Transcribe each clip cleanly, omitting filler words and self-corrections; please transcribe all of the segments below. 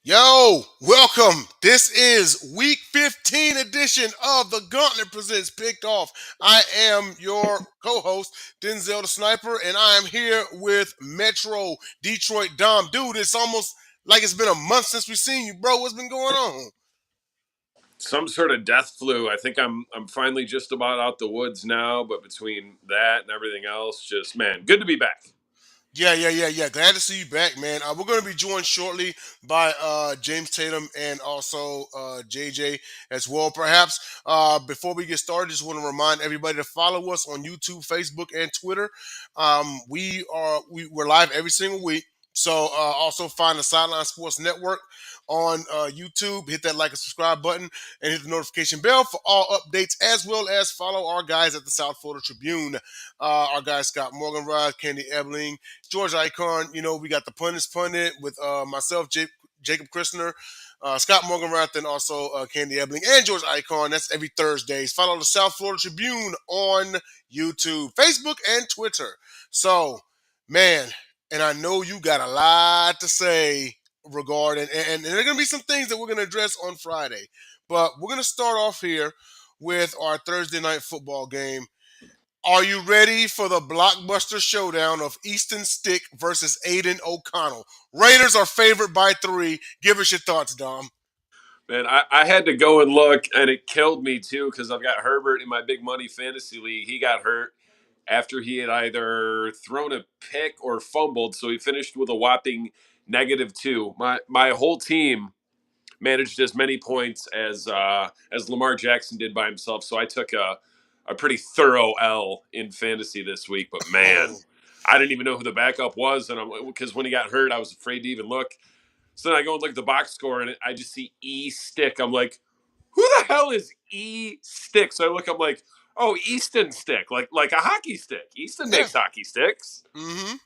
Yo, welcome. This is week 15 edition of the Gauntlet Presents Picked Off. I am your co-host, Denzel the Sniper, and I am here with Metro Detroit Dom. Dude, it's almost like it's been a month since we've seen you, bro. What's been going on? Some sort of death flu. I think I'm finally just about out the woods now, but between that and everything else, just man, good to be back. Yeah. Glad to see you back, man. We're going to be joined shortly by James Tatum and also JJ as well. Perhaps before we get started, just want to remind everybody to follow us on YouTube, Facebook, and Twitter. We're live every single week. So also find the Sideline Sports Network on YouTube. Hit that like and subscribe button and hit the notification bell for all updates, as well as follow our guys at the South Florida Tribune. Our guys Scott Morganrod, Candy Ebling, George Icon. We got the Pundits Pundit with myself, Jacob Christner, Scott Morganrath, and also Candy Ebling and George Icon. That's every Thursdays. Follow the South Florida Tribune on YouTube, Facebook, and Twitter. So, man, and I know you got a lot to say regarding, and there are going to be some things that we're going to address on Friday. But we're going to start off here with our Thursday night football game. Are you ready for the blockbuster showdown of Easton Stick versus Aiden O'Connell? Raiders are favored by 3. Give us your thoughts, Dom. Man, I had to go and look, and it killed me too because I've got Herbert in my big money fantasy league. He got hurt after he had either thrown a pick or fumbled, so he finished with a whopping -2. My whole team managed as many points as Lamar Jackson did by himself. So I took a pretty thorough L in fantasy this week. But man, Oh, I didn't even know who the backup was, and because when he got hurt, I was afraid to even look. So then I go and look at the box score, and I just see E Stick. I'm like, who the hell is E Stick? So I look, I'm like, oh, Easton Stick, like a hockey stick. Easton yeah. makes hockey sticks. Mm-hmm.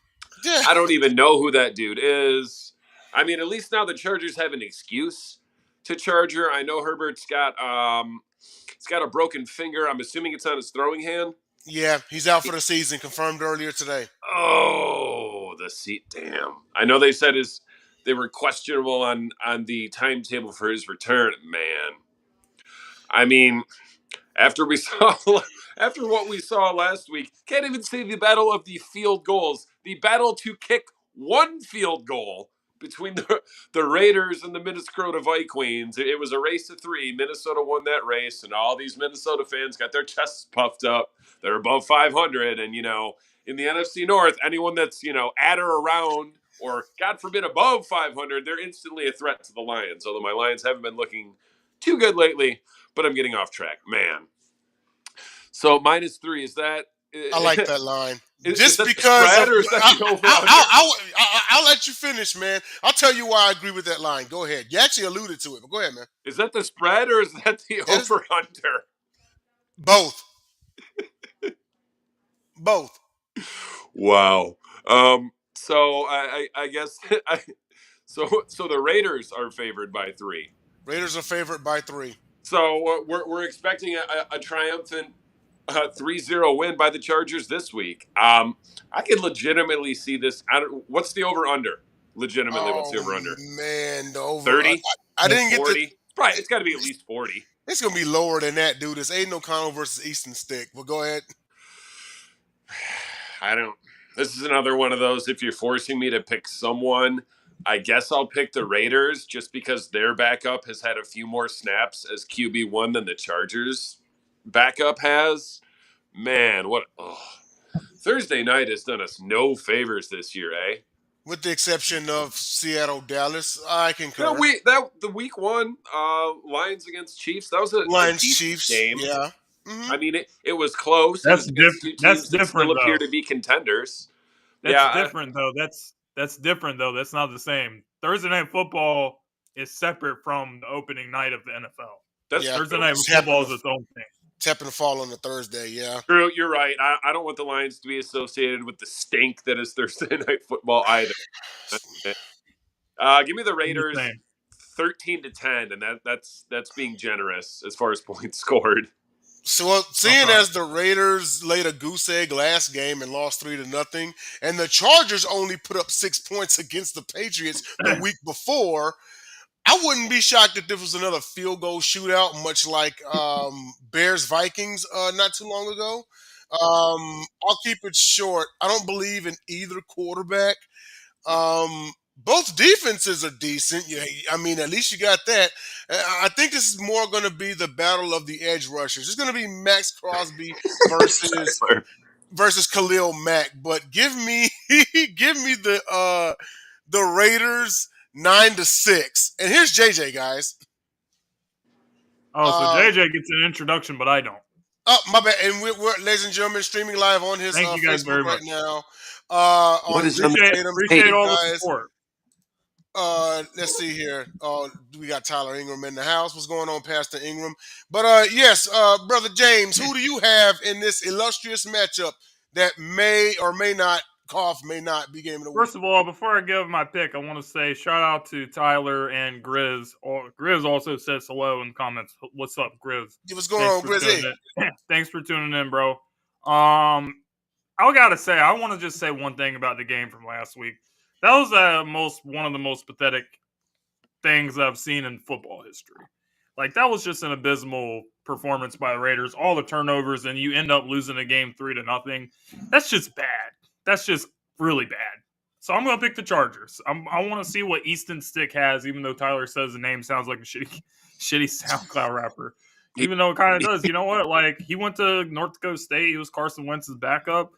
Yeah. I don't even know who that dude is. I mean, at least now the Chargers have an excuse to Charger. I know Herbert's got a broken finger. I'm assuming it's on his throwing hand. Yeah, he's out for the season, confirmed earlier today. Oh, the seat. Damn. I know they were questionable on the timetable for his return. Man, I mean, after we saw after what we saw last week, can't even say the battle of the field goals, the battle to kick one field goal between the Raiders and the Minnesota Vikings. It was a race of 3. Minnesota won that race, and all these Minnesota fans got their chests puffed up. They're above 500, and in the NFC North, anyone that's at or around, or God forbid above 500, they're instantly a threat to the Lions. Although my Lions haven't been looking too good lately, but I'm getting off track, man. So -3, is that I like that line. is Just that the because spread of, or is that the over under? I'll let you finish, man. I'll tell you why I agree with that line. Go ahead. You actually alluded to it, but go ahead, man. Is that the spread or is that the That is over under? both. Both. Wow. So I guess so the Raiders are favored by 3. Raiders are favored by 3. So we're expecting a triumphant 3-0 win by the Chargers this week. I could legitimately see this. What's the over under? Legitimately, what's Oh the over under? man, the over. 30? I didn't get the. 40? Right, it's got to be at least 40. It's gonna be lower than that, dude. It's Aiden O'Connell versus Easton Stick. But go ahead. I don't. This is another one of those. If you're forcing me to pick someone, I guess I'll pick the Raiders just because their backup has had a few more snaps as QB1 than the Chargers backup has. Man, what? Oh. Thursday night has done us no favors this year, eh? With the exception of Seattle, Dallas, I concur. The week 1 Lions against Chiefs, that was a Lions, decent Chiefs, game. yeah. Hmm. I mean, it was close. It That's was against two That's teams that still different though. appear to be contenders. That's Yeah, different though. That's different though. That's not the same. Thursday night football is separate from the opening night of the NFL. that's Yeah. Thursday night It's football happened is its own thing. It's happened to fall on a Thursday, yeah. true. You're right. I don't want the Lions to be associated with the stink that is Thursday night football either. Give me the I'm just Raiders saying. 13-10, and that's being generous as far as points scored. So seeing Okay. as the Raiders laid a goose egg last game and lost 3-0, and the Chargers only put up 6 points against the Patriots the week before, I wouldn't be shocked if this was another field goal shootout, much like Bears Vikings not too long ago. I'll keep it short. I don't believe in either quarterback. Both defenses are decent. Yeah, I mean, at least you got that. I think this is more going to be the battle of the edge rushers. It's going to be Max Crosby versus Tyler. Khalil Mack. But give me give me the Raiders 9-6. And here's JJ, guys. Oh, so Um, JJ gets an introduction, but I don't. oh, my bad. And we're, ladies and gentlemen, streaming live on his Thank you guys Facebook very right much. now. What On is on the Appreciate Tatum, thank appreciate Hey, you all the guys. support. Let's see here. We got Tyler Ingram in the house. What's going on, Pastor Ingram? But yes, brother James, who do you have in this illustrious matchup that may or may not may not be game of the week? First of all, before I give my pick, I want to say shout out to Tyler and Grizz. Grizz also says hello in the comments. What's up, Grizz? What's going Thanks on, for Grizzy? tuning in. Thanks for tuning in, bro. I gotta say, I want to just say one thing about the game from last week. That was one of the most pathetic things I've seen in football history. Like that was just an abysmal performance by the Raiders. All the turnovers, and you end up losing a game 3-0. That's just bad. That's just really bad. So I'm gonna pick the Chargers. I want to see what Easton Stick has, even though Tyler says the name sounds like a shitty SoundCloud rapper. he, Even though it kind of he, does. You know what? Like he went to North Dakota State. He was Carson Wentz's backup.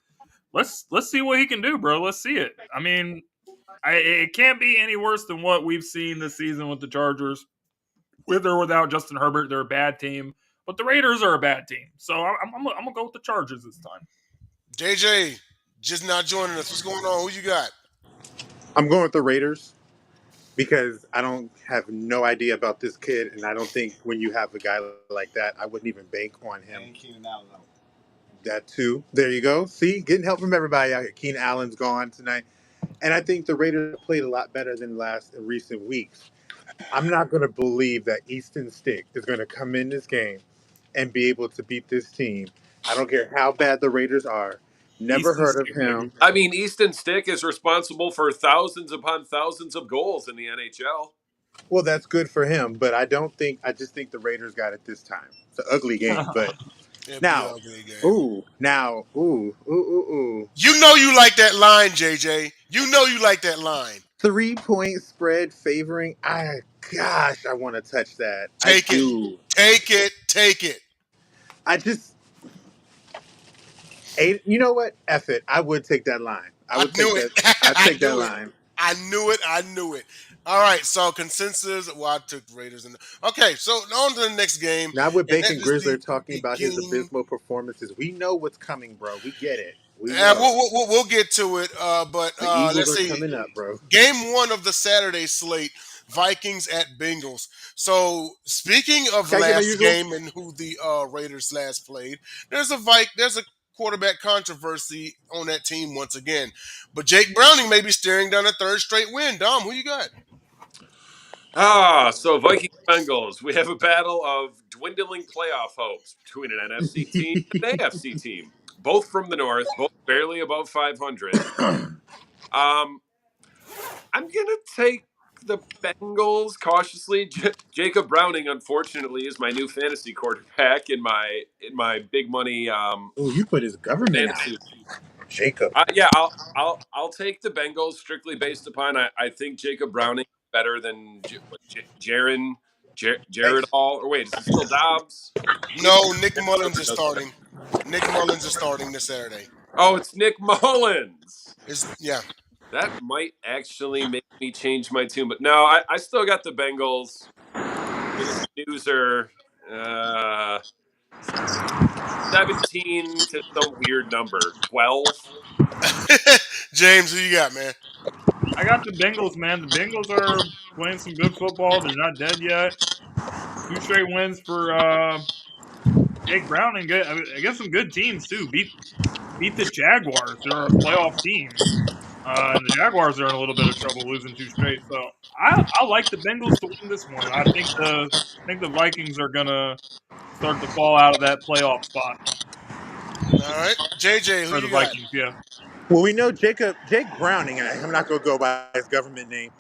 Let's see what he can do, bro. Let's see it. I mean, it can't be any worse than what we've seen this season with the Chargers. With or without Justin Herbert, they're a bad team, but the Raiders are a bad team. So I'm gonna go with the Chargers this time. JJ, just not joining us. What's going on? Who you got? I'm going with the Raiders because I don't have no idea about this kid, and I don't think when you have a guy like that, I wouldn't even bank on him. And Keenan Allen. That too. There you go. See, getting help from everybody out here. Keenan Allen's gone tonight, and I think the Raiders played a lot better than last in recent weeks. I'm not going to believe that Easton Stick is going to come in this game and be able to beat this team. I don't care how bad the Raiders are. Never Easton heard of Stick, baby. him. I mean, Easton Stick is responsible for thousands upon thousands of goals in the NHL. Well, that's good for him, but I don't think. I just think the Raiders got it this time. It's an ugly game, but It'll be an now, ugly game. ooh. You know you like that line, JJ. You know you like that line. 3-point spread favoring. Gosh, I want to touch that. I Take it. do. Take it. Take it. I just, you know what? F it. I would take that line. I I would take knew it. that. I'd I take that knew it. line. I knew it. I knew it. All right. So consensus. Well, I took the Raiders. Okay. So on to the next game, Now with and that Bacon is the Grizzler talking about his beginning. abysmal performances, we know what's coming, bro. We get it. We know. We'll get to it. But The Eagles let's are see. coming up, bro. Game one of the Saturday slate: Vikings at Bengals. So speaking of Can I get my last usual? game and who the Raiders last played, there's a quarterback controversy on that team once again. But Jake Browning may be staring down a third straight win. Dom, who you got? So Vikings Bengals. We have a battle of dwindling playoff hopes between an NFC team and an AFC team. Both from the north, both barely above 500. Um, I'm gonna take the Bengals cautiously. Jacob Browning, unfortunately, is my new fantasy quarterback in my big money Oh, you put his government out, fantasy. Jacob. Yeah, I'll take the Bengals strictly based upon I think Jacob Browning is better than Hey, Jared Hall. Or wait, is it still Dobbs? Either No, Nick it Mullins really is doesn't matter. starting. Nick Mullins is starting this Saturday. Oh, it's Nick Mullins. Yeah. That might actually make me change my tune, but no, I still got the Bengals with a snoozer. Uh, 17 to some weird number. 12. James, who you got, man? I got the Bengals, man. The Bengals are playing some good football. They're not dead yet. 2 straight wins for Jake Browning. Good, I guess some good teams too. Beat the Jaguars. They're a playoff team, and the Jaguars are in a little bit of trouble losing 2 straight. So I like the Bengals to win this one. I think the Vikings are gonna start to fall out of that playoff spot All right. JJ, who for the you got? Vikings. Yeah, well, we know Jake Browning. I'm not gonna go by his government name.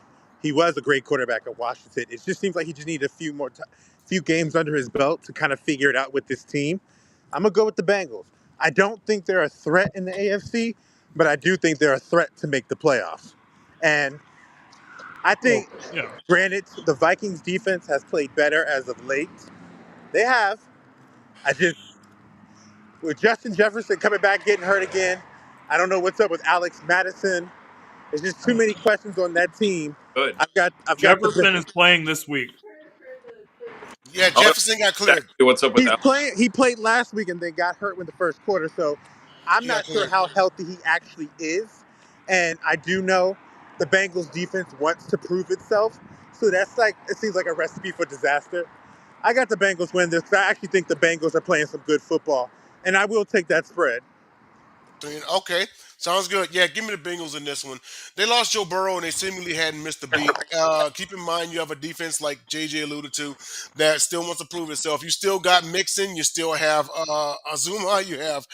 He was a great quarterback at Washington. It just seems like he just needed few games under his belt to kind of figure it out with this team. I'm gonna go with the Bengals. I don't think they're a threat in the AFC, but I do think they're a threat to make the playoffs. And I Well, think, yeah. granted, the Vikings defense has played better as of late. They have. I just with Justin Jefferson coming back, getting hurt again. I don't know what's up with Alex Madison. There's just too many questions on that team. Good. I've got the Jefferson is playing this week. Yeah, I don't know Jefferson got cleared. exactly what's up with he's Al. playing. He played last week and then got hurt in the first quarter. So I'm He got not sure cleared. how healthy he actually is. And I do know the Bengals defense wants to prove itself. So that's like it seems like a recipe for disaster. I got the Bengals win this because I actually think the Bengals are playing some good football, and I will take that spread. Okay, sounds good. Yeah, give me the Bengals in this one. They lost Joe Burrow and they seemingly hadn't missed a beat. Keep in mind you have a defense like JJ alluded to that still wants to prove itself. You still got Mixon, you still have Azuma, you have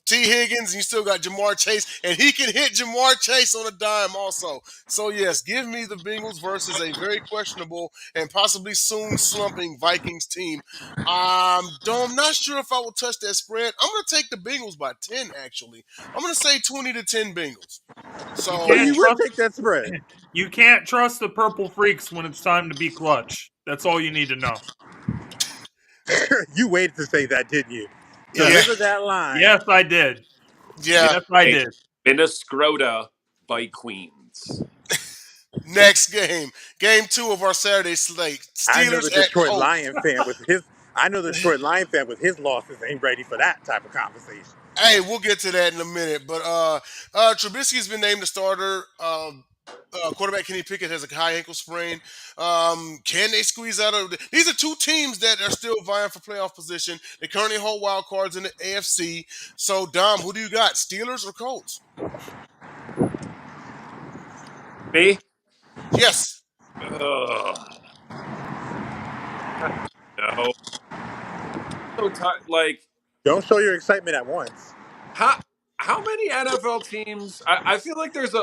T. Higgins, and you still got Jamar Chase, and he can hit Jamar Chase on a dime also. So yes, give me the Bengals versus a very questionable and possibly soon slumping Vikings team. I'm not sure if I will touch that spread. I'm going to take the Bengals by 10, actually. I'm going to say 20 to 10 Bengals. You Oh, can't you So, would trust take that spread. you can't trust the purple freaks when it's time to be clutch. That's all you need to know. You waited to say that, didn't you? yeah, Yes. Deliver that line. Yes, I did. yeah. Yes, I Hey, did. Minnesota by Queens. Next game. Game 2 of our Saturday slate. I know the Steelers at Detroit Colts. Lion fan with his. I know the Detroit Lion fan with his losses ain't ready for that type of conversation. Hey, we'll get to that in a minute. But Trubisky's been named the starter. Quarterback Kenny Pickett has a high ankle sprain. Can they squeeze out of? These are two teams that are still vying for playoff position. They currently hold wild cards in the AFC. So, Dom, who do you got? Steelers or Colts? Me? Yes. Ugh. No. So like Don't show your excitement at once. how how many NFL teams? I feel like there's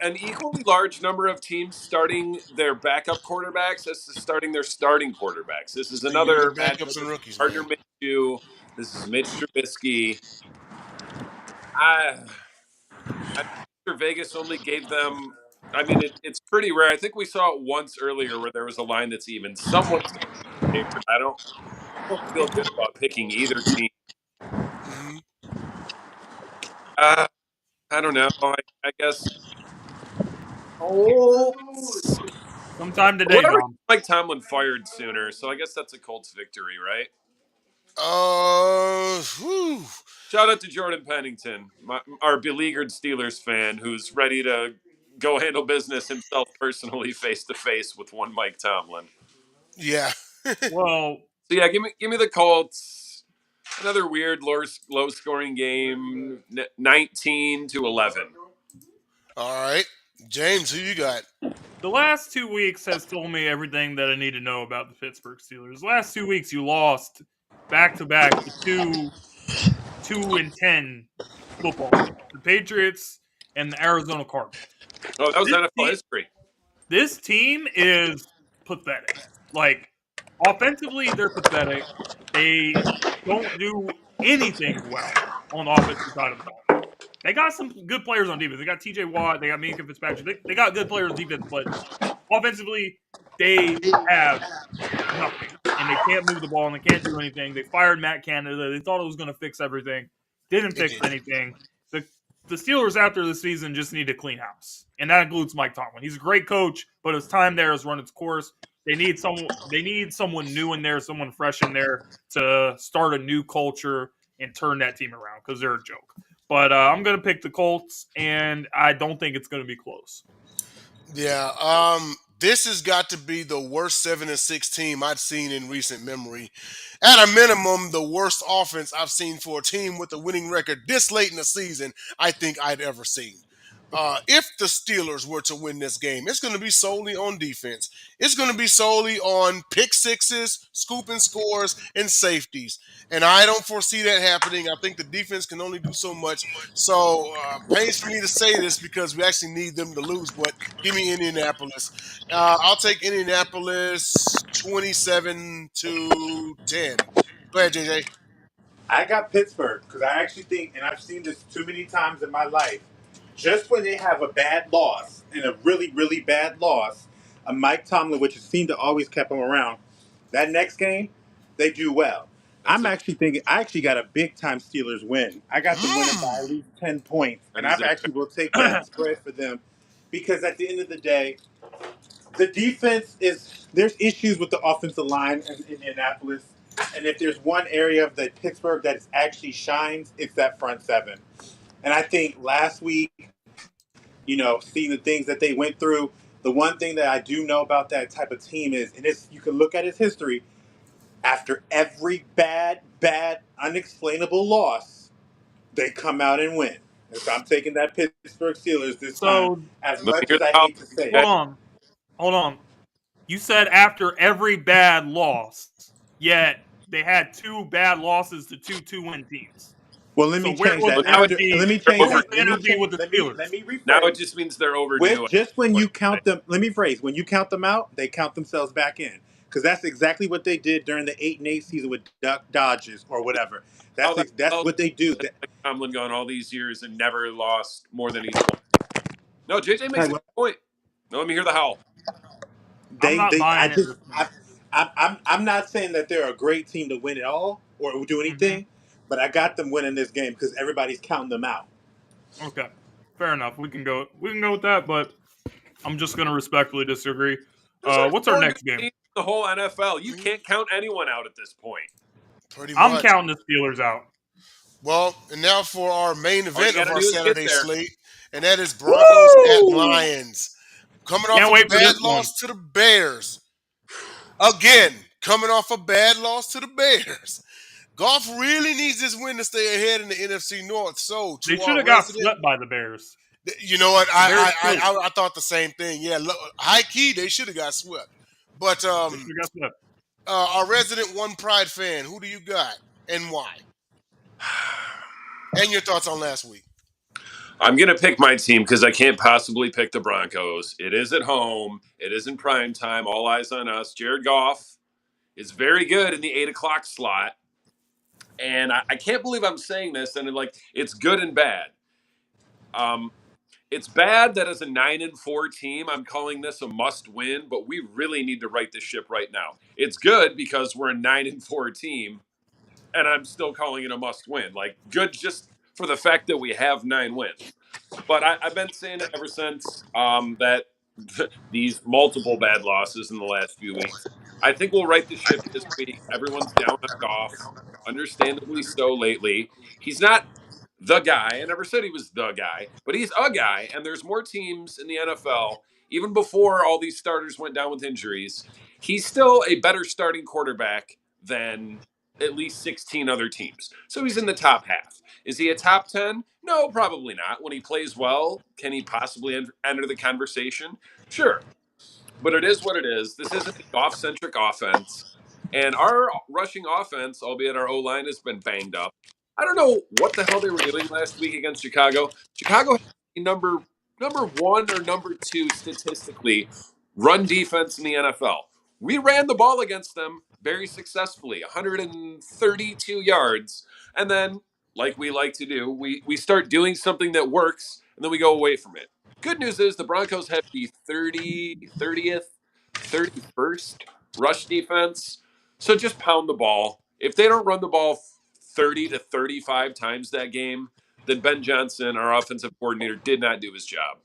an equally large number of teams starting their backup quarterbacks as to starting their starting quarterbacks. This is Then give me the another matchup. backups and This is rookies, Gardner man. Minshew. This is Mitch Trubisky. I I'm sure Vegas only gave them. I mean, it's pretty rare. I think we saw it once earlier where there was a line that's even somewhat favored. I don't feel good about picking either team. Hmm. Uh, I don't know. I guess. Oh, Sometime today, whatever. Dom. Mike Tomlin fired sooner, so I guess that's a Colts victory, right? Whew. Shout out to Jordan Pennington, our beleaguered Steelers fan, who's ready to go handle business himself personally, face to face with one Mike Tomlin. Yeah. Well, So yeah, give me the Colts. Another weird low scoring game, 19-11. All right. James, who you got? the last 2 weeks has told me everything that I need to know about the Pittsburgh Steelers. The last 2 weeks, you lost back to back to 2-10 football teams, the Patriots and the Arizona Cardinals. Oh, that was This NFL team, history. this team is pathetic. Like offensively, they're pathetic. They don't do anything well on the offensive side of the ball. They got some good players on defense. They got T.J. Watt. They got Minka Fitzpatrick. They got good players on defense, but offensively, they have nothing, and they can't move the ball and they can't do anything. They fired Matt Canada. They thought it was going to fix everything. Didn't It fix didn't. anything. The Steelers after the season just need to clean house, and that includes Mike Tomlin. He's a great coach, but his time there has run its course. They need someone. They need someone new in there, someone fresh in there to start a new culture and turn that team around because they're a joke. But I'm going to pick the Colts, and I don't think it's going to be close. Yeah. This has got to be the worst 7-6 team I've seen in recent memory. At a minimum, the worst offense I've seen for a team with a winning record this late in the season. I think I'd ever seen. if the Steelers were to win this game, it's going to be solely on defense. It's going to be solely on pick sixes, scooping scores, and safeties. And I don't foresee that happening. I think the defense can only do so much. So, pains for me to say this because we actually need them to lose, but give me Indianapolis. I'll take Indianapolis 27-10. Go ahead, JJ. I got Pittsburgh because I actually think, and I've seen this too many times in my life, just when they have a bad loss and a really, really bad loss, a Mike Tomlin, which has seemed to always kept him around, that next game, they do well. That's I'm a actually thinking, I actually got a big time Steelers win. I got them winning by at least 10 points, that and is I an actually will take that spread for them because at the end of the day, the defense is there's issues with the offensive line in Indianapolis, and if there's one area of the Pittsburgh that is actually shines, it's that front seven. And I think last week, seeing the things that they went through, the one thing that I do know about that type of team is, and it's you can look at his history. After every bad, unexplainable loss, they come out and win. And so I'm taking that Pittsburgh Steelers this time. So As Let me much hear as the I howl. hate to say hold it, on, hold on. You said after every bad loss, yet they had two bad losses to two-win teams. well, let So me where change was Well, that. the now it After, energy? let me they're change Where was that. the overdue. energy with the Let Steelers? me Now it rephrase. just means they're overdue. With just when you count them, let me phrase. When you count them out, they count themselves back in because that's exactly what they did during the 8-8 season with Dodgers or whatever. Oh, That's well, what they do. that's like Tomlin gone all these years and never lost more than he's won. No, JJ makes a good point. No, let me hear the howl. I'm not I buying it just, this time. I'm not saying that they're a great team to win it all or do Hmm. anything, but I got them winning this game because everybody's counting them out. Okay, fair enough. We can go. We can go with that, but I'm just going to respectfully disagree. There's like What's our four good next game? teams in the whole NFL. I You mean, can't count anyone out at this point. pretty I'm much. counting the Steelers out. Well, and now for our main All you event got of to our do is get Saturday there. slate, and that is Broncos at Woo! Lions. Coming off Can't a wait for bad this one. loss to the Bears. Again, coming off a bad loss to the Bears. Goff really needs this win to stay ahead in the NFC North. So, They to should our have got resident, swept by the Bears. you know what? The Bears stink. I thought the same thing. Yeah, high key, they should have got swept. But They should have got swept. our resident One Pride fan, who do you got and why? And your thoughts on last week? I'm going to pick my team because I can't possibly pick the Broncos. It is at home. It is in prime time. All eyes on us. Jared Goff is very good in the 8 o'clock slot. And I can't believe I'm saying this. And like, it's good and bad. Um, it's bad that as a 9-4 team, I'm calling this a must win, but we really need to right this ship right now. It's good because we're a 9-4 team, and I'm still calling it a must win. Like, good just for the fact that we have 9 wins. But I've been saying it ever since that these multiple bad losses in the last few weeks. I think we'll right the ship this week. Everyone's down on Goff, understandably so lately. He's not the guy. I never said he was the guy, but he's a guy. And there's more teams in the NFL, even before all these starters went down with injuries. He's still a better starting quarterback than at least 16 other teams. So he's in the top half. Is he a top 10? No, probably not. When he plays well, can he possibly enter the conversation? Sure. But it is what it is. This isn't an off centric offense. And our rushing offense, albeit our O line, has been banged up. I don't know what the hell they were doing last week against Chicago. Chicago had number one or number two statistically run defense in the NFL. We ran the ball against them very successfully, 132 yards. And then, like we like to do, we start doing something that works and then we go away from it. Good news is the Broncos have the 30th, 31st rush defense. So just pound the ball. If they don't run the ball 30 to 35 times that game, then Ben Johnson, our offensive coordinator, did not do his job.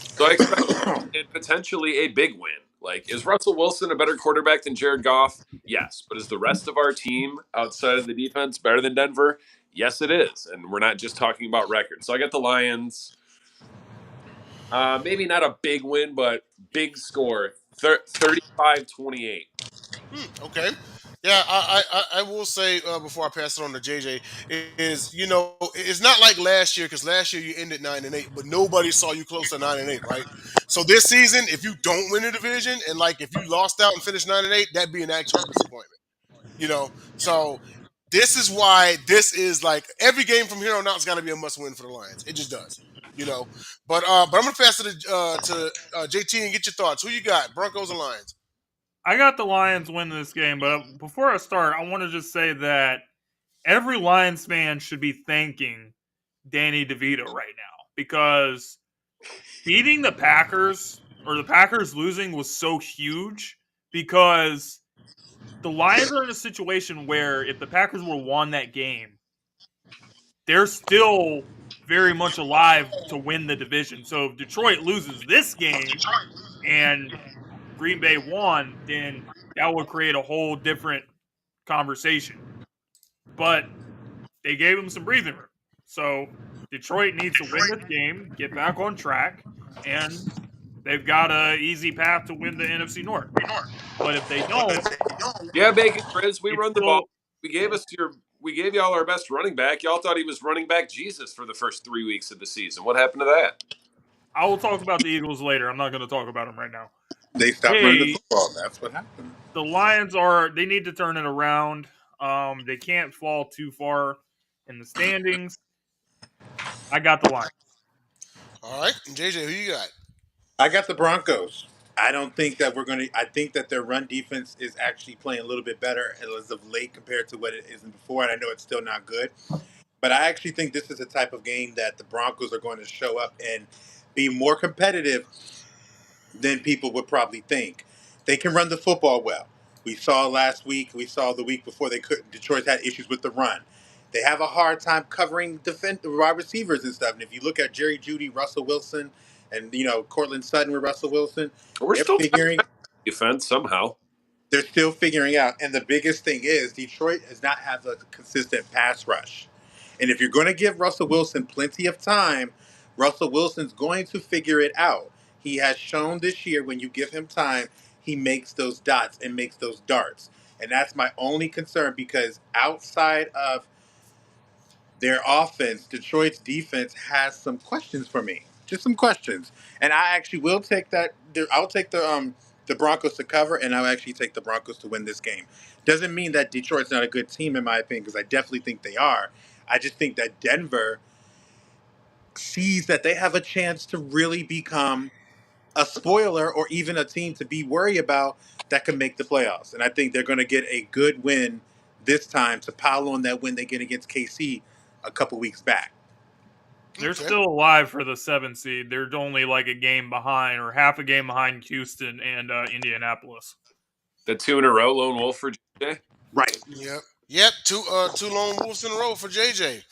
So I expect potentially a big win. Like, is Russell Wilson a better quarterback than Jared Goff? Yes. But is the rest of our team outside of the defense better than Denver? Yes, it is. And we're not just talking about records. So I got the Lions. Maybe not a big win, but big score 35-28. Okay. Yeah, I will say before I pass it on to JJ is it's not like last year because last year you ended 9-8, but nobody saw you close to 9-8, right? So this season, if you don't win the division and like if you lost out and finished 9-8, that'd be an actual disappointment. You know, so this is why this is like every game from here on out has got to be a must win for the Lions. It just does. You know, but I'm gonna pass it to JT and get your thoughts. Who you got? Broncos and Lions. I got the Lions winning this game, but before I start, I want to just say that every Lions fan should be thanking Danny DeVito right now because beating the Packers or the Packers losing was so huge because the Lions are in a situation where if the Packers would have won that game, they're still very much alive to win the division. So if Detroit loses this game and Green Bay won, then that would create a whole different conversation. But they gave them some breathing room. So Detroit needs to win this game, get back on track, and they've got an easy path to win the NFC North. But if they don't, Yeah, Bacon Grizz, we it's run the ball. still. We gave y'all our best running back. Y'all thought he was running back Jesus for the first 3 weeks of the season. What happened to that? I will talk about the Eagles later. I'm not going to talk about them right now. They stopped running the Hey, football. That's what happened. the Lions are. They need to turn it around. They can't fall too far in the standings. I got the Lions. All right, and JJ, who you got? I got the Broncos. I don't think that we're going to. I think that their run defense is actually playing a little bit better as of late compared to what it is before. And I know it's still not good, but I actually think this is the type of game that the Broncos are going to show up and be more competitive than people would probably think. They can run the football well. We saw last week. We saw the week before they couldn't. Detroit had issues with the run. They have a hard time covering wide receivers and stuff. And if you look at Jerry Judy, Russell Wilson, and Cortland Sutton with Russell Wilson, We're they're still trying figuring. to defense somehow. They're still figuring out. And the biggest thing is Detroit does not have a consistent pass rush. And if you're going to give Russell Wilson plenty of time, Russell Wilson's going to figure it out. He has shown this year when you give him time, he makes those dots and makes those darts. And that's my only concern because outside of their offense, Detroit's defense has some questions for me. Just some questions. And I actually will take that. I'll take the Broncos to cover, and I'll actually take the Broncos to win this game. Doesn't mean that Detroit's not a good team, in my opinion, because I definitely think they are. I just think that Denver sees that they have a chance to really become a spoiler or even a team to be worried about that can make the playoffs. And I think they're going to get a good win this time to pile on that win they get against KC a couple weeks back. They're Okay. still alive for the 7th seed. They're only like a game behind or half a game behind Houston and Indianapolis. The 2 in a row, lone wolf for JJ. Right. Yep. Yep. Two lone wolves in a row for JJ.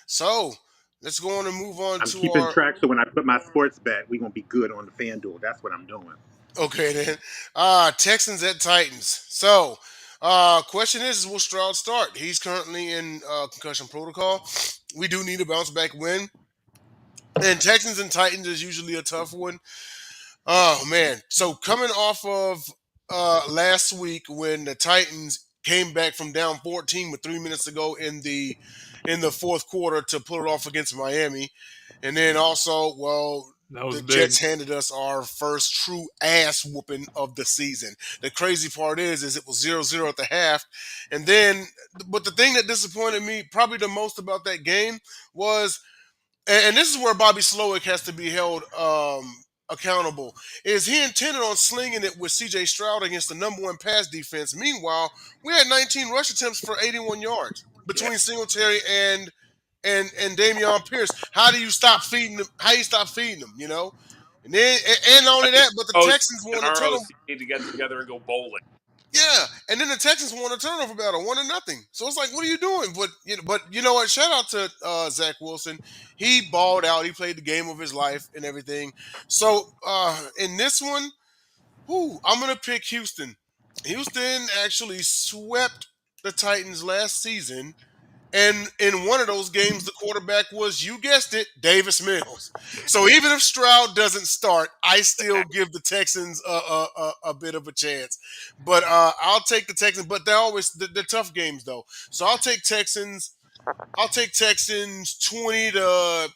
So let's go on and move on I'm to keeping our. track so when I put my sports bet, we're going to be good on the FanDuel. That's what I'm doing. Okay then. Texans at Titans. So question is will Stroud start? He's currently in concussion protocol. We do need a bounce back win. And Texans and Titans is usually a tough one. Oh man! So coming off of last week when the Titans came back from down 14 with 3 minutes to go in the fourth quarter to pull it off against Miami, and then also, well, That was the big. Jets handed us our first true ass whooping of the season. The crazy part is it was 0-0 at the half, and then, but the thing that disappointed me probably the most about that game was and this is where Bobby Slowick has to be held accountable. Is he intended on slinging it with C.J. Stroud against the number one pass defense? Meanwhile, we had 19 rush attempts for 81 yards Yeah. between Singletary and Damian Pierce. How do you stop feeding them? How you stop feeding them? You know, and then and not I only think that, but the OC Texans and won the turnover. ROC need to get together and go bowling. Yeah, and then the Texans won a turnover battle, 1-0. So it's like, what are you doing? But you know what? Shout out to Zach Wilson. He balled out. He played the game of his life and everything. So in this one, I'm gonna pick Houston. Houston actually swept the Titans last season, And in one of those games, the quarterback was, you guessed it, Davis Mills. So even if Stroud doesn't start, I still give the Texans a bit of a chance. But I'll take the Texans. But they're tough games though. So I'll take Texans. I'll take Texans 20 to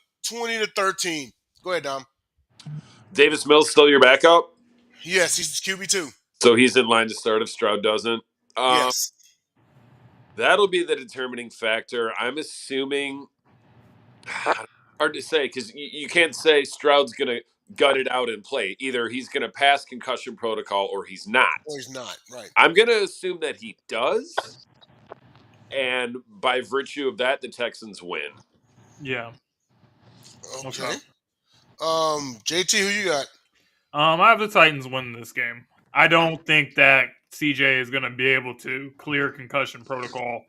13. Go ahead, Dom. Davis Mills still your backup, Yes, he's QB2. so he's in line to start if Stroud doesn't. Yes. That'll be the determining factor. I'm assuming. Hard to say because you can't say Stroud's going to gut it out and play. Either he's going to pass concussion protocol or he's Or not. he's not. Right. I'm going to assume that he does, and by virtue of that, the Texans win. Yeah. Okay. JT, who you got? I have the Titans winning this game. I don't think that CJ is going to be able to clear concussion protocol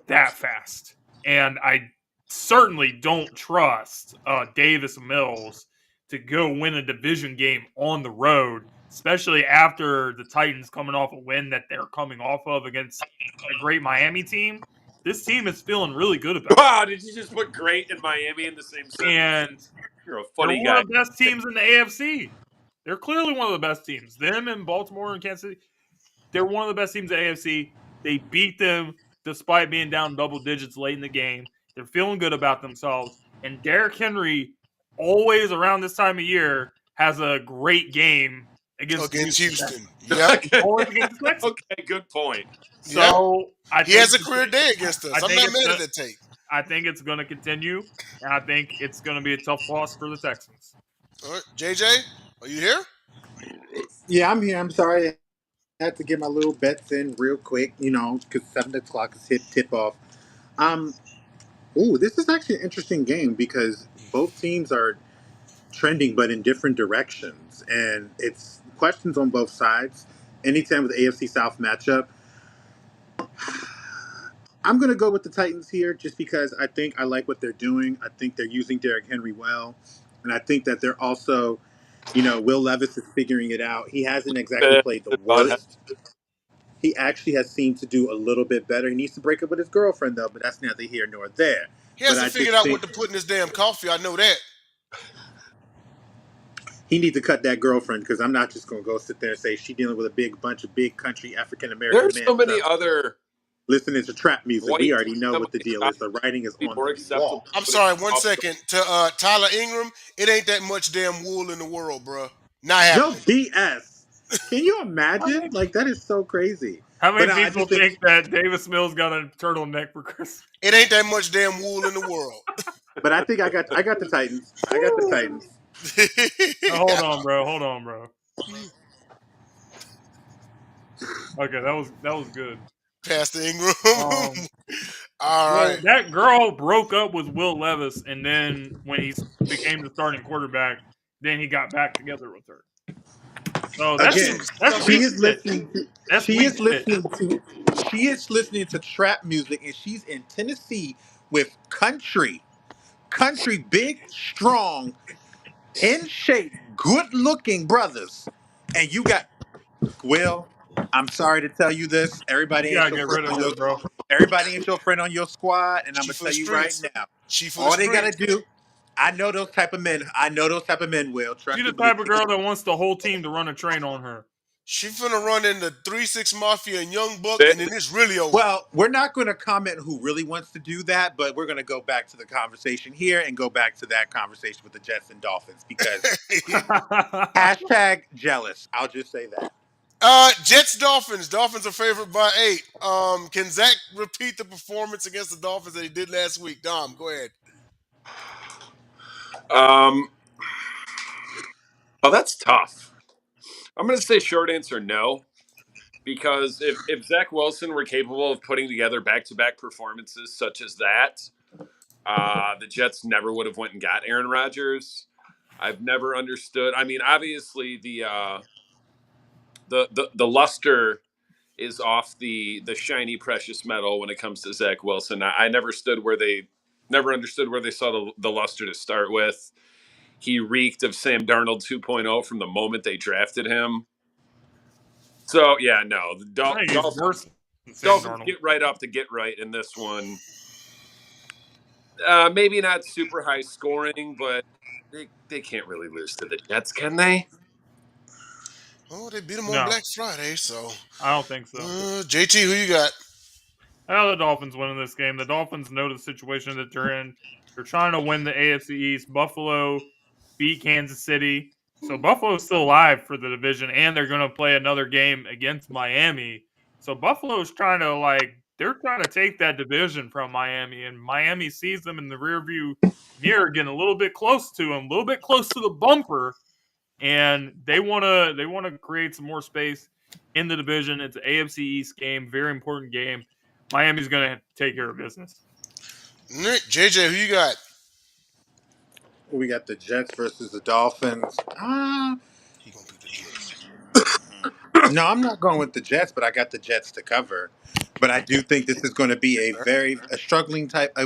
that fast, and I certainly don't trust Davis Mills to go win a division game on the road, especially after the Titans coming off a win that they're coming off of against a great Miami team. This team is feeling really good about it. Wow, did you just put great and Miami in the same sentence? And You're a they're funny one guy. of the best teams in the AFC. They're clearly one of the best teams. Them and Baltimore and Kansas City, they're one of the best teams in the AFC. They beat them despite being down double digits late in the game. They're feeling good about themselves. And Derrick Henry, always around this time of year, has a great game against Houston. Yep. Always against the Texans. Okay, good point. So yep. He has a career day against us. I'm not mad at that take. I think it's going to continue, and I think it's going to be a tough loss for the Texans. All right, JJ, are you here? Yeah, I'm here. I'm sorry. I had to get my little bets in real quick, because 7 o'clock is hit tip off. This is actually an interesting game because both teams are trending, but in different directions, and it's questions on both sides. Anytime with the AFC South matchup, I'm going to go with the Titans here just because I think I like what they're doing. I think they're using Derrick Henry well, and I think that they're also, Will Levis is figuring it out. He hasn't exactly played the worst. He actually has seemed to do a little bit better. He needs to break up with his girlfriend, though, but that's neither here nor there. He hasn't figured out what to put in his damn coffee. I know that. He needs to cut that girlfriend because I'm not just going to go sit there and say she's dealing with a bunch of big country African American men. There's so many other listening to trap music. We already know what the deal is. The writing is on the wall. I'm sorry, 1 second. To Tyler Ingram, it ain't that much damn wool in the world, bro. Not happening. No BS. Can you imagine? Like, that is so crazy. How many people think that Davis Mills got a turtleneck for Christmas? It ain't that much damn wool in the world. But I think I got the Titans. I got the Titans. Hold on, bro. Okay, that was good. Pastor Ingram. All right. That girl broke up with Will Levis, and then when he became the starting quarterback, then he got back together with her. So she is listening to trap music, and she's in Tennessee with country big, strong, in shape, good looking brothers. And you got Will, I'm sorry to tell you this. Everybody ain't your friend on your squad, and I'm gonna tell you right now. All they gotta do, I know those type of men. Will. She's the type of girl that wants the whole team to run a train on her. She finna run in the 3-6 Mafia and Young Buck, and then it's really over. Well, we're not going to comment who really wants to do that, but we're going to go back to the conversation here and go back to that conversation with the Jets and Dolphins because hashtag jealous. I'll just say that. Jets Dolphins. Dolphins are favored by 8. Can Zach repeat the performance against the Dolphins that he did last week? Dom, go ahead. Oh, that's tough. I'm going to say short answer no, because if Zach Wilson were capable of putting together back-to-back performances such as that, the Jets never would have went and got Aaron Rodgers. I've never understood. I mean, obviously the luster is off the shiny precious metal when it comes to Zach Wilson. I never understood where they saw the luster to start with. He reeked of Sam Darnold 2.0 from the moment they drafted him. So, yeah, no. The Dolphins get right up to get right in this one. Maybe not super high scoring, but they can't really lose to the Jets, can they? Oh, they beat them on No, Black Friday. So, I don't think so. JT, who you got? I got the Dolphins winning this game. The Dolphins know the situation that they're in. They're trying to win the AFC East. Buffalo beat Kansas City. So Buffalo's still alive for the division, and they're going to play another game against Miami. So Buffalo's trying to they're trying to take that division from Miami, and Miami sees them in the rearview mirror, getting a little bit close to them, a little bit close to the bumper, and they want to create some more space in the division. It's an AFC East game, very important game. Miami's going to take care of business. JJ, who you got? We got the Jets versus the Dolphins. He gonna pick the Jets. No, I'm not going with the Jets, but I got the Jets to cover. But I do think this is going to be a struggling type,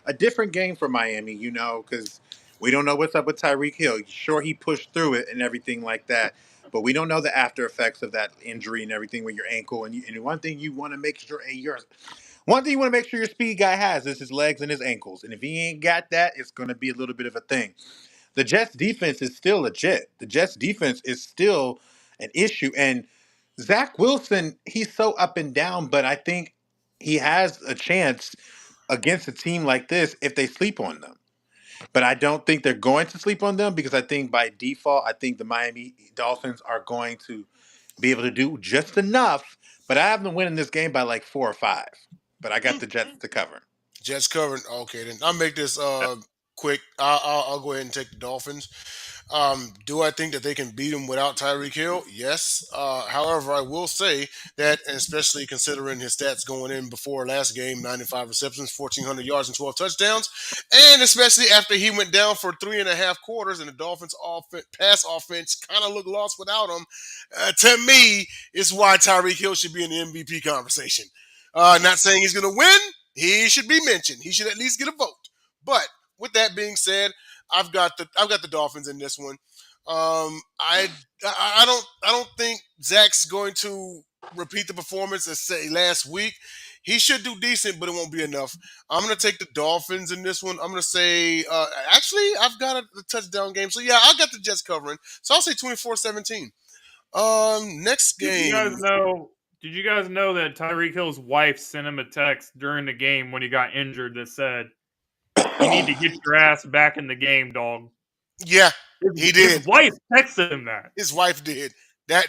a different game for Miami. Because we don't know what's up with Tyreek Hill. Sure, he pushed through it and everything like that, but we don't know the after effects of that injury and everything with your ankle. And one thing you want to make sure, one thing you want to make sure your speed guy has is his legs and his ankles. And if he ain't got that, it's going to be a little bit of a thing. The Jets defense is still legit. The Jets defense is still an issue. And Zach Wilson, he's so up and down, but I think he has a chance against a team like this if they sleep on them. But I don't think they're going to sleep on them because I think by default, I think the Miami Dolphins are going to be able to do just enough. But I have them winning this game by like 4 or 5. But I got the Jets to cover. Jets covering. Okay, then I'll make this quick. I'll go ahead and take the Dolphins. Do I think that they can beat them without Tyreek Hill? Yes. However, I will say that, and especially considering his stats going in before last game, 95 receptions, 1,400 yards, and 12 touchdowns, and especially after he went down for 3.5 quarters and the Dolphins' pass offense kind of looked lost without him, to me, is why Tyreek Hill should be in the MVP conversation. Not saying he's going to win. He should be mentioned. He should at least get a vote. But with that being said, I've got the Dolphins in this one. I don't think Zach's going to repeat the performance as say last week. He should do decent, but it won't be enough. I'm going to take the Dolphins in this one. I'm going to say, actually, I've got a touchdown game. So, yeah, I got the Jets covering. So, I'll say 24-17. Next Did you guys game. know? Did you guys know that Tyreek Hill's wife sent him a text during the game when he got injured that said, "You need to get your ass back in the game, dog." Yeah, His, he his did. wife texted him that. His wife did. That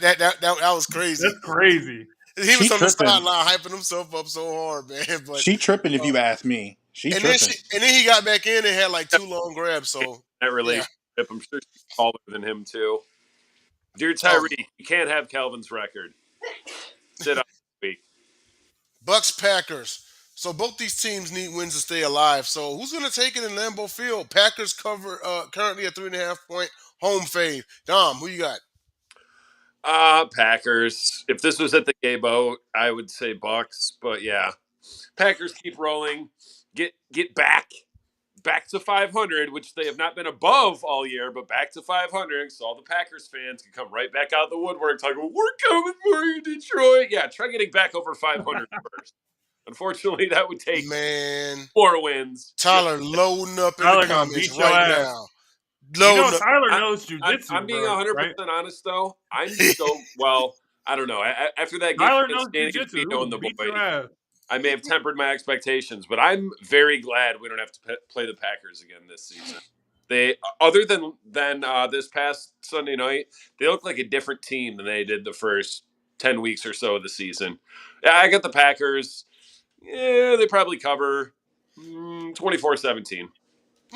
was crazy. That's crazy. He She was on the tripping. sideline hyping himself up so hard, man. But She tripping if uh, you ask me. She and then tripping. he got back in and had like 2 long grabs. So That yeah. relationship, I'm sure she's taller than him too. Dear Um, Tyreek, you can't have Calvin's record. Sit up this week. Bucks Packers. So both these teams need wins to stay alive. So who's going to take it in Lambeau Field? Packers cover currently a 3.5 point home fave. Dom, who you got? Packers. If this was at the gay boat, I would say Bucks. But yeah, Packers keep rolling. Get back to 500, which they have not been above all year, but back to 500, so all the Packers fans can come right back out the woodwork talking, we're coming for you, Detroit. Yeah, try getting back over 500 first. Unfortunately, that would take Man, 4 wins. Tyler loading up in the Tyler gonna comments beat your right ass. now. You know Loading up. Tyler I, knows I'm jujitsu, being bro. 100% Right? honest, though. I'm so, well, I don't know. After that game Tyler against knows Danny jujitsu. He DeVito will and the beat your boys, ass. I may have tempered my expectations, but I'm very glad we don't have to play the Packers again this season. They, other than this past Sunday night, they look like a different team than they did the first 10 weeks or so of the season. Yeah, I got the Packers. Yeah, they probably cover 24-17.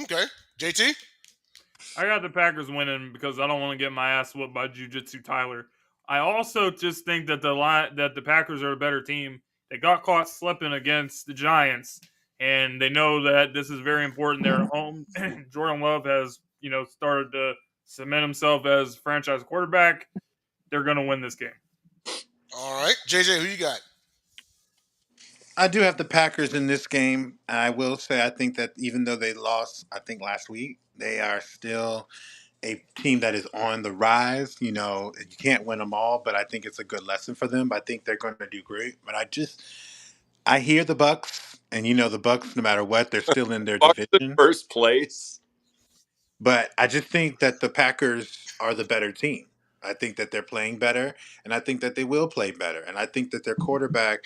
Okay. JT? I got the Packers winning because I don't want to get my ass whooped by Jiu-Jitsu Tyler. I also just think that the Packers are a better team. They got caught slipping against the Giants, and they know that this is very important. They're at home. Jordan Love has started to cement himself as franchise quarterback. They're going to win this game. All right. JJ, who you got? I do have the Packers in this game. I will say I think that even though they lost, I think last week, they are still a team that is on the rise. You can't win them all, but I think it's a good lesson for them. I think they're going to do great. But I hear the Bucks. And the Bucks, no matter what, they're still in their Bucks in division. first place. But I just think that the Packers are the better team. I think that they're playing better, and I think that they will play better. And I think that their quarterback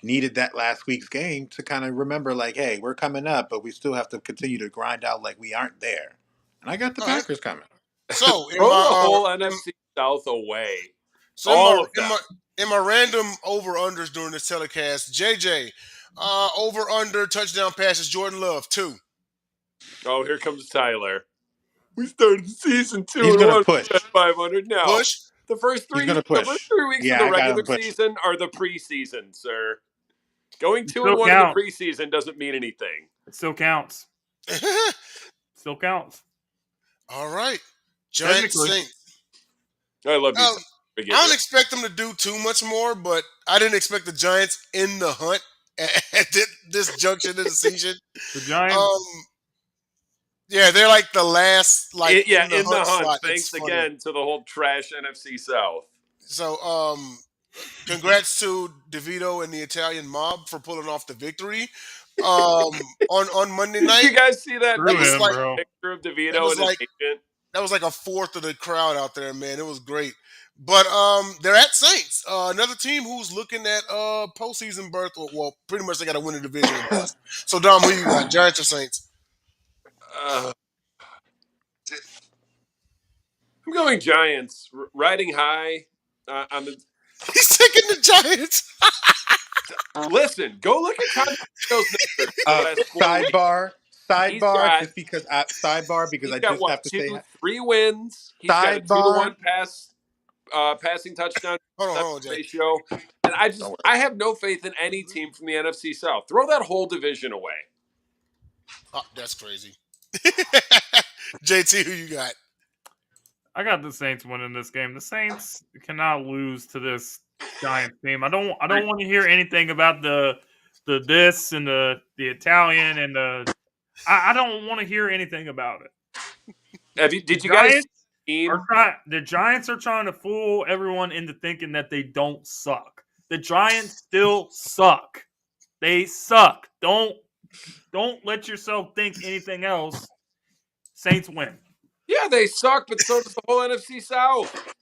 needed that last week's game to kind of remember, like, hey, we're coming up, but we still have to continue to grind out like we aren't there. And I got the All right. Packers coming. So in Throw my the whole in, NFC South away. so All of them. in my random over unders during this telecast, JJ, over under touchdown passes Jordan Love 2. Oh, here comes Tyler. We started the season He's gonna 2-1 push. at 500 now. Push. The first He's three gonna the first push. 3 weeks of Yeah, the I got regular him pushing. season are the preseason, sir. Going It 2 still and 1 in the counts. preseason doesn't mean anything. It still counts. Still counts. All right. Giants Technically. Saints. I love you. Um, Tyler. I don't expect them to do too much more, but I didn't expect the Giants in the hunt at this junction of the season. The Giants. Yeah, they're like the last, like Yeah, in the hunt slot. It's Thanks funny. again to the whole trash NFC South. So, congrats to DeVito and the Italian mob for pulling off the victory. On Monday Did night, you guys see that Screw was him, like bro. picture of that DeVito was and his like agent? that was like a fourth of the crowd out there, man. It was great. But they're at Saints, another team who's looking at postseason berth. Well, pretty much they got to win the division and bust. So, Dom, who you got? Giants or Saints? Uh, I'm going Giants. Riding high on the. He's taking the Giants. Listen, go look at Tommy DeVito's numbers for the last 4 weeks. He's got Just because because he's I got just what have to say 3 wins. He's got a 2-1 passing touchdown Hold on, Jay. ratio, and I have no faith in any team from the NFC South. Throw that whole division away. Oh, that's crazy. JT, who you got? I got the Saints winning this game. The Saints cannot lose to this Giants team. I don't want to hear anything about the this and the Italian and the. I don't want to hear anything about it. Did you guys see The Giants are trying to fool everyone into thinking that they don't suck. The Giants still suck. They suck. Don't let yourself think anything else. Saints win. Yeah, they suck, but so does the whole NFC South.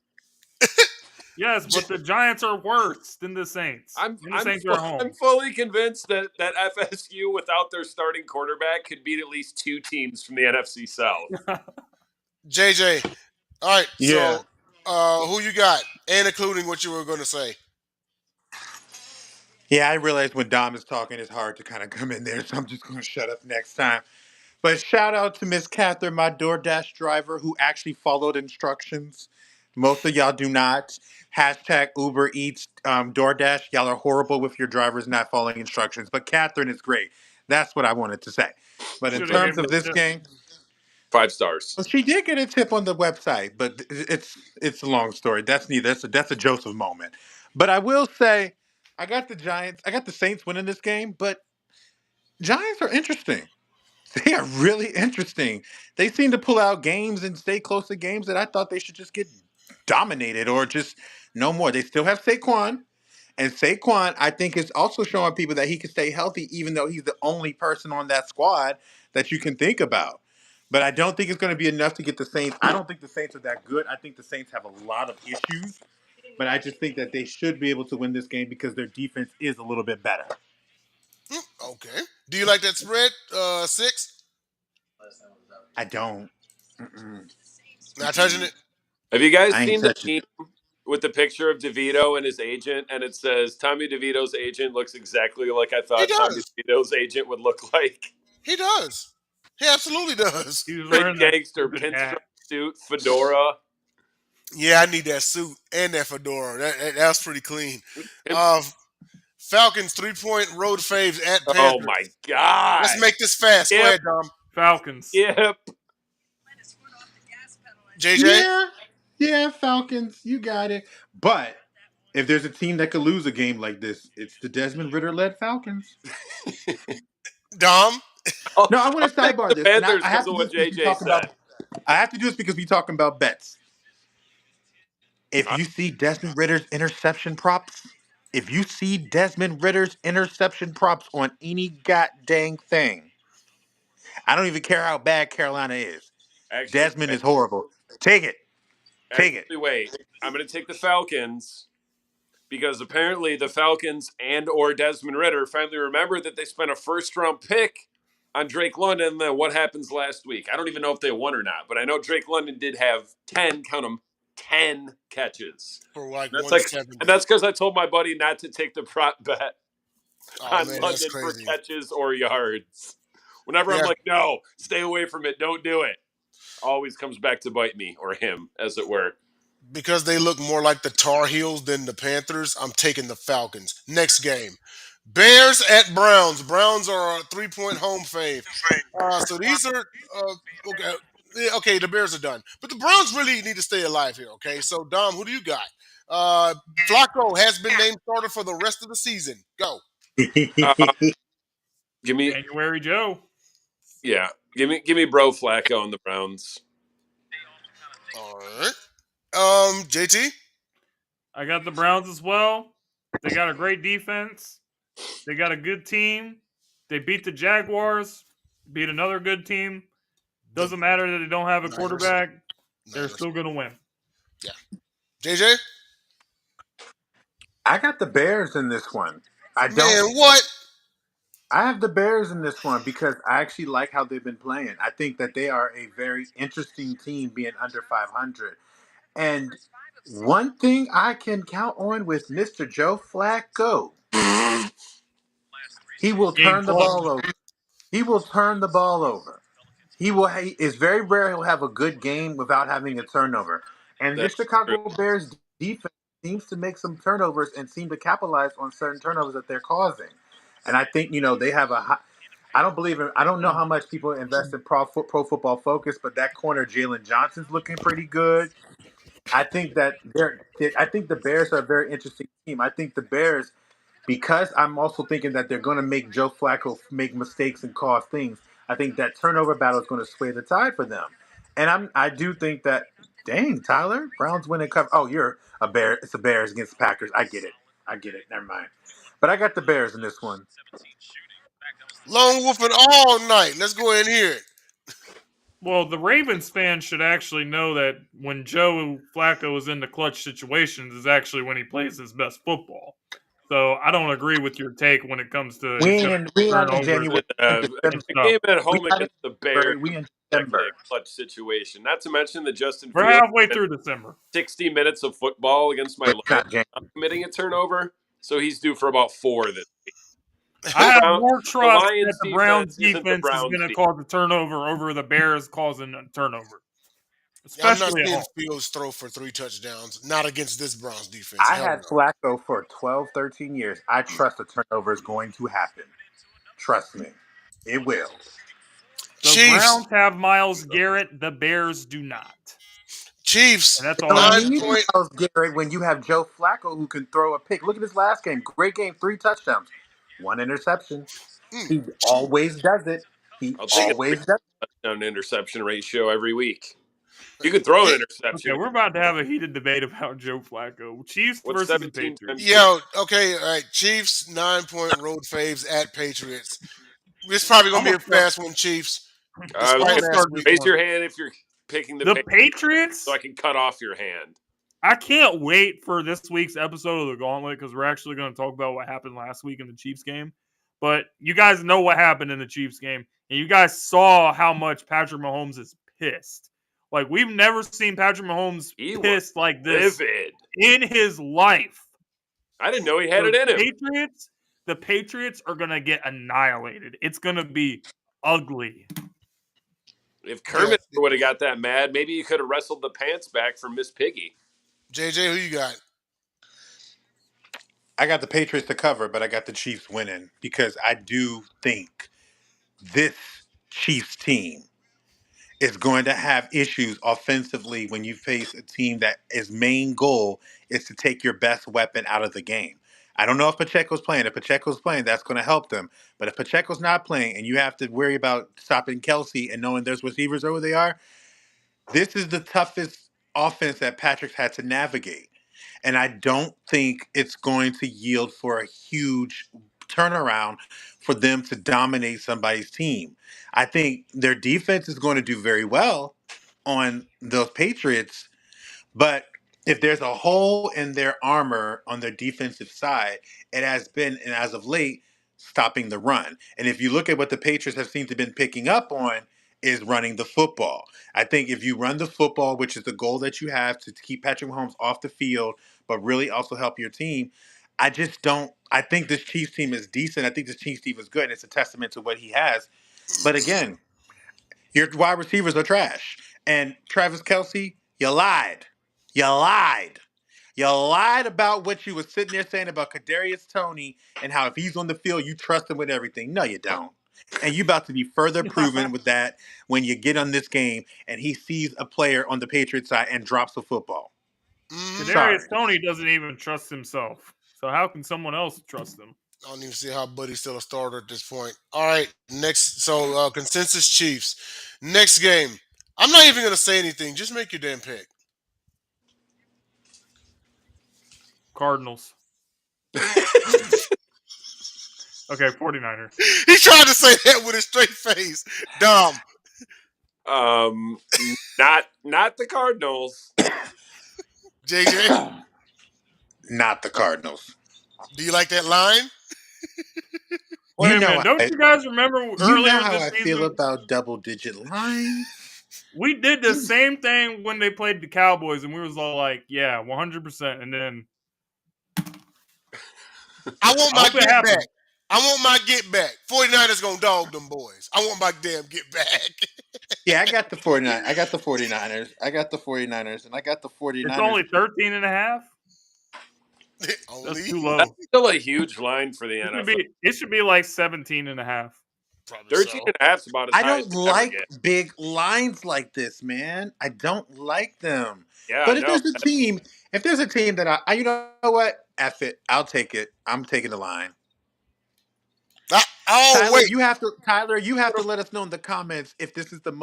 Yes, but the Giants are worse than the Saints. I'm fully convinced that FSU without their starting quarterback could beat at least 2 teams from the NFC South. JJ. All right. Yeah. So, who you got? And including what you were going to say. Yeah, I realize when Dom is talking, it's hard to kind of come in there, so I'm just going to shut up next time. But shout out to Miss Catherine, my DoorDash driver, who actually followed instructions. Most of y'all do not. Hashtag Uber Eats, DoorDash. Y'all are horrible with your drivers not following instructions. But Catherine is great. That's what I wanted to say. But in terms of this game, 5 stars. well, she did get a tip on the website, but it's a long story. That's neither. That's a Joseph moment. But I will say, I got the Giants. I got the Saints winning this game, but Giants are interesting. They are really interesting. They seem to pull out games and stay close to games that I thought they should just get dominated or just no more. They still have Saquon. And Saquon, I think, is also showing people that he can stay healthy, even though he's the only person on that squad that you can think about. But I don't think it's going to be enough to get the Saints. I don't think the Saints are that good. I think the Saints have a lot of issues. But I just think that they should be able to win this game because their defense is a little bit better. Okay. Do you like that spread? 6? I don't. Not touching it? Have you guys I ain't seen the touching meme with the picture of DeVito and his agent, and it says Tommy DeVito's agent looks exactly like I He thought Tommy does. DeVito's agent would look like. He does. He absolutely does. He was Red wearing that gangster stupid pinstripe hat. suit, fedora. Yeah, I need that suit and that fedora. That's pretty clean. And- Falcons 3-point road faves at Panthers. oh my god! Let's make this fast. Go Yep. ahead, Dom. Falcons. Yep. JJ? Yeah, Falcons, you got it. But if there's a team that could lose a game like this, it's the Desmond Ritter-led Falcons. Dom? No, I want to I'll take sidebar the this. Panthers I have because to of do what this because JJ we talking said. about. I have to do this because we're talking about bets. If you see Desmond Ritter's interception props, If you see Desmond Ritter's interception props on any goddamn thing, I don't even care how bad Carolina is. Actually, Desmond is horrible. Take it. Take it. wait. I'm going to take the Falcons because apparently the Falcons and or Desmond Ritter finally remembered that they spent a first round pick on Drake London. Then what happens last week? I don't even know if they won or not, but I know Drake London did have 10, count them, 10 catches. For like That's like, and 170. that's because I told my buddy not to take the prop bet Oh on man, that's London for crazy. catches or yards. Whenever I'm Yeah, like, no, stay away from it, don't do it, always comes back to bite me or him, as it were. because they look more like the Tar Heels than the Panthers. I'm taking the Falcons. Next game, Bears at Browns. Browns are a 3-point home fave. So these are okay. Yeah, okay, the Bears are done, but the Browns really need to stay alive here. Okay, so Dom, who do you got? Uh, Flacco has been named starter for the rest of the season. Go. Uh, give me, January Joe. yeah, give me Bro Flacco on the Browns. All right. JT. I got the Browns as well. They got a great defense. They got a good team. They beat the Jaguars, beat another good team. The Doesn't matter that they don't have a Niners. quarterback. They're Niners. still going to win. Yeah. JJ. I got the Bears in this one. I don't. Man, what? I have the Bears in this one because I actually like how they've been playing. I think that they are a very interesting team being under 500. And one thing I can count on with Mr. Joe Flacco, he will Game turn the clutch. ball over. He will turn the ball over. It's very rare he'll have a good game without having a turnover. And That's this true. Chicago Bears defense seems to make some turnovers and seem to capitalize on certain turnovers that they're causing. And I think they have a high. I don't believe in. I don't know how much people invest in Pro Football Focus, but that corner Jalen Johnson's looking pretty good. I think that I think the Bears are a very interesting team. I think the Bears, because I'm also thinking that they're going to make Joe Flacco make mistakes and cause things. I think that turnover battle is going to sway the tide for them. And I do think that, dang, Tyler, Browns win and cover. Oh, you're a Bear. It's the Bears against the Packers. I get it. I get it. Never mind. But I got the Bears in this one. Lone wolfing all night. Let's go ahead and hear it. Well, the Ravens fans should actually know that when Joe Flacco is in the clutch situations is actually when he plays his best football. So I don't agree with your take when it comes to We his ain't in, we not in turnovers January. We in and December. A stuff. game at We home not in against the Bears January. We in definitely December. a clutch situation. Not to mention the Justin We're Fields halfway through December. 60 minutes of football against my But it's Lions, not January. not committing a turnover, so he's due for about 4 this. I The have Brown, more the trust that Lions the Browns defense isn't the defense is Browns going to defense. cause a turnover over the Bears causing a turnover, I'm not especially at seeing home. Fields throw for 3 touchdowns. Not against this Browns defense. I Hell had no. Flacco for 12, 13 years. I trust a turnover is going to happen. Trust me. It will. The Chiefs. Browns have Miles Garrett. The Bears do not. Chiefs. And that's You all don't I have nine to need say. point. Miles Garrett when you have Joe Flacco who can throw a pick. Look at his last game. Great game, 3 touchdowns, 1 interception. Mm, He always does it. He I'll take a always does touchdown to interception ratio every week. You can throw an it, Okay, interception. we're about to have a heated debate about Joe Flacco. Chiefs What's versus the 17 Patriots. times 3? yo, okay, all right. Chiefs 9-point road faves at Patriots. It's probably I'm gonna be gonna a start. fast one, Chiefs. I'm Was Despite gonna gonna last start this week. raise one. your hand if you're picking the The Patriots so I Patriots. can cut off your hand. I can't wait for this week's episode of the Gauntlet because we're actually going to talk about what happened last week in the Chiefs game. But you guys know what happened in the Chiefs game, and you guys saw how much Patrick Mahomes is pissed. Like we've never seen Patrick Mahomes He was pissed like this livid. in his life. I didn't know he had The it in him. Patriots are going to get annihilated. It's going to be ugly. If Yeah, Kermit would have got that mad, maybe he could have wrestled the pants back from Miss Piggy. JJ, who you got? I got the Patriots to cover, but I got the Chiefs winning because I do think this Chiefs team is going to have issues offensively when you face a team that its main goal is to take your best weapon out of the game. I don't know if Pacheco's playing. If Pacheco's playing, that's going to help them. But if Pacheco's not playing and you have to worry about stopping Kelsey and knowing there's receivers over they are, this is the toughest offense that Patrick's had to navigate. And I don't think it's going to yield for a huge turnaround for them to dominate somebody's team. I think their defense is going to do very well on those Patriots, but if there's a hole in their armor on their defensive side, it has been, and as of late, stopping the run. And if you look at what the Patriots have seemed to have been picking up on, is running the football. I think if you run the football, which is the goal that you have to keep Patrick Mahomes off the field, but really also help your team, I just don't. I think this Chiefs team is decent. I think this Chiefs team is good, and it's a testament to what he has. But again, your wide receivers are trash. And Travis Kelsey, you lied. You lied. You lied about what you was sitting there saying about Kadarius Tony and how if he's on the field, you trust him with everything. No, you don't. And you about to be further proven with that when you get on this game and he sees a player on the Patriots side and drops a football. Mm-hmm. Kadarius Sorry. Tony doesn't even trust himself. So how can someone else trust him? I don't even see how Buddy's still a starter at this point. All right, next. So consensus Chiefs. Next game. I'm not even gonna say anything. Just make your damn pick. Cardinals. Okay, 49ers. He tried to say that with a straight face. Dumb. Not the Cardinals. JJ, Not the Cardinals. do you like that line? Wait You a know minute. Don't I, you guys remember you know earlier how this I feel season? about double-digit lines. We did the same thing when they played the Cowboys, and we was all like, "Yeah, 100%." And then I want I my hope it get back. happens. I want my get back. 49ers gonna dog them boys. I want my damn get back. Yeah, I got the 49. I got the 49ers. I got the 49ers, and I got the It's 49ers. only 13 and a half. That's Only too That's low. still a huge line for the NFL. It should be like 17 and a half. probably 13 so. and a half is about as I high as don't we ever like get. big lines like this, man. I don't like them. Yeah, I But if know. there's a team, that you know what? F it. I'll take it. I'm taking the line. Oh Tyler, wait, you have to let us know in the comments if this is the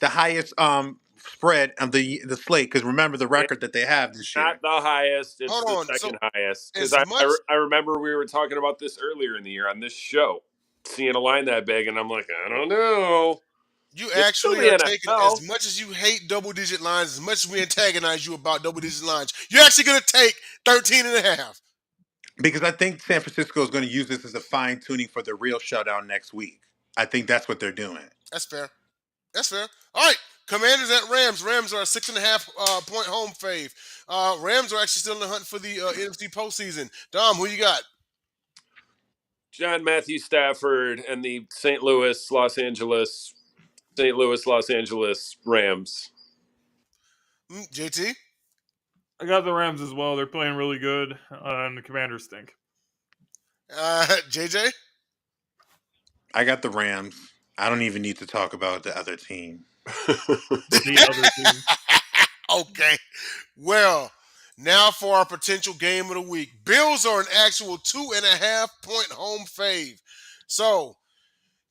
highest spread of the slate. Because remember the It's record that they have this not year. the highest. It's hold the on. So second highest. Because as much I remember we were talking about this earlier in the year on this show, seeing a line that big, and I'm like, I don't know. you It's still actually are the taking, as NFL. much as you hate double digit lines, as much as we antagonize you about double digit lines, you're actually gonna take 13 and a half. Because I think San Francisco is going to use this as a fine tuning for the real showdown next week. I think that's what they're doing. That's fair. That's fair. All right. Commanders at Rams. Rams are a 6.5 point home fave. Rams are actually still in the hunt for the NFC postseason. Dom, who you got? John Matthew Stafford and the St. Louis, Los Angeles Rams. JT? I got the Rams as well. They're playing really good, and the Commanders stink. JJ? I got the Rams. I don't even need to talk about the other team. The other team. Okay. Well, now for our potential game of the week. Bills are an actual 2.5 point home fave. So,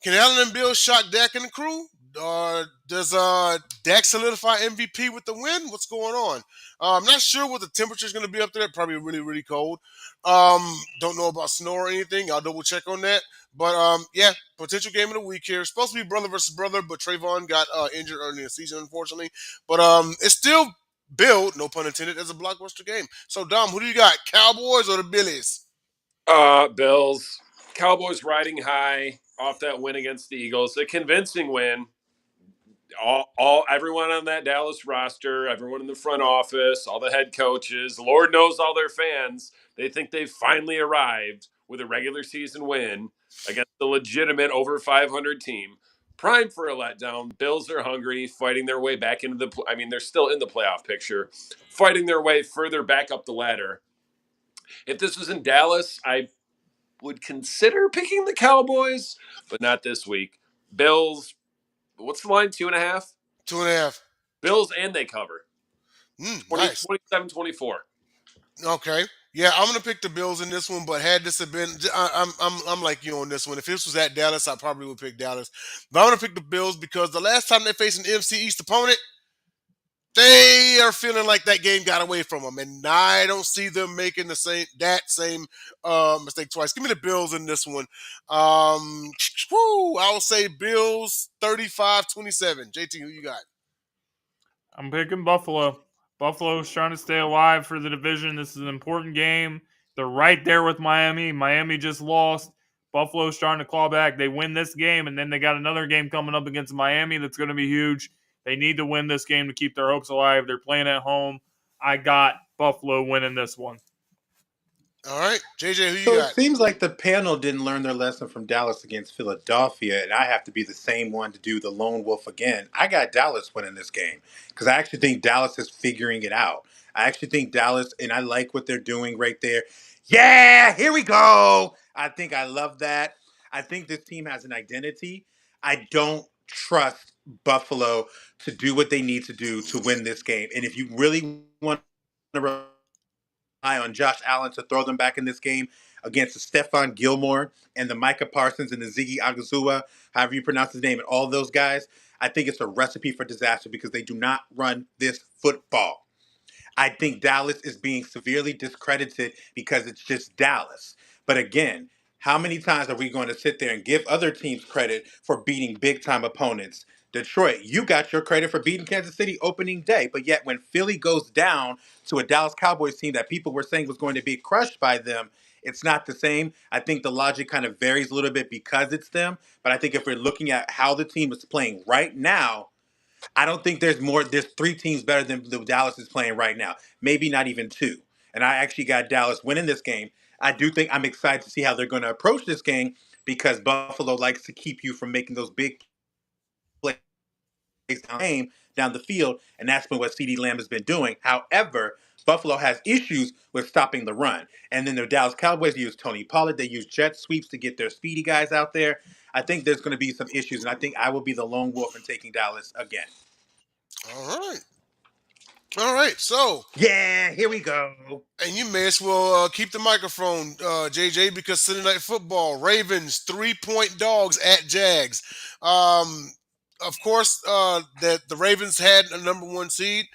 can Allen and Bill shock Dak and the crew? Does Dak solidify MVP with the win? What's going on? I'm not sure what the temperature is going to be up there. Probably really, really cold. Don't know about snow or anything. I'll double check on that. But yeah, potential game of the week here. Supposed to be brother versus brother, but Trayvon got injured early in the season, unfortunately. But it's still billed, no pun intended, as a blockbuster game. So Dom, who do you got? Cowboys or the Billies? Bills. Cowboys riding high off that win against the Eagles. A convincing win. All everyone on that Dallas roster, everyone in the front office, all the head coaches, Lord knows all their fans, they think they've finally arrived with a regular season win against the legitimate over 500 team. Prime for a letdown. Bills are hungry, fighting their way back into the. I mean, they're still in the playoff picture, fighting their way further back up the ladder. If this was in Dallas, I would consider picking the Cowboys, but not this week. Bills. What's the line? 2.5. 2.5. Bills and they cover. 20, Nice. 27, 24. Okay. Yeah, I'm gonna pick the Bills in this one, but had this have been, I'm like you on this one. If this was at Dallas, I probably would pick Dallas. But I'm gonna pick the Bills because the last time they faced an NFC East opponent, they are feeling like that game got away from them, and I don't see them making the same mistake twice. Give me the Bills in this one. I'll say Bills 35-27. JT, who you got? I'm picking Buffalo. Buffalo's trying to stay alive for the division. This is an important game. They're right there with Miami. Miami just lost. Buffalo's trying to claw back. They win this game, and then they got another game coming up against Miami that's going to be huge. They need to win this game to keep their hopes alive. They're playing at home. I got Buffalo winning this one. All right, JJ, who you So it got? seems like the panel didn't learn their lesson from Dallas against Philadelphia, and I have to be the same one to do the lone wolf again. I got Dallas winning this game because I actually think Dallas is figuring it out. I actually think Dallas, and I like what they're doing right there. Yeah, here we go. I think I love that. I think this team has an identity. I don't trust Buffalo to do what they need to do to win this game. And if you really want to on Josh Allen to throw them back in this game against the Stephon Gilmore and the Micah Parsons and the Ziggy Agazua, however you pronounce his name, and all those guys, I think it's a recipe for disaster because they do not run this football. I think Dallas is being severely discredited because it's just Dallas. But again, how many times are we going to sit there and give other teams credit for beating big time opponents? Detroit, you got your credit for beating Kansas City opening day. But yet, when Philly goes down to a Dallas Cowboys team that people were saying was going to be crushed by them, it's not the same. I think the logic kind of varies a little bit because it's them. But I think if we're looking at how the team is playing right now, I don't think there's more. There's three teams better than the Dallas is playing right now. Maybe not even two. And I actually got Dallas winning this game. I do think I'm excited to see how they're going to approach this game because Buffalo likes to keep you from making those big plays down the field, and that's been what CeeDee Lamb has been doing. However, Buffalo has issues with stopping the run. And then the Dallas Cowboys use Tony Pollard. They use jet sweeps to get their speedy guys out there. I think there's going to be some issues, and I think I will be the lone wolf in taking Dallas again. All right. All right, so Yeah, here we go. and you may as well keep the microphone, JJ, because Sunday Night Football, Ravens 3-point dogs at Jags. Of course, that the Ravens had a number one seed,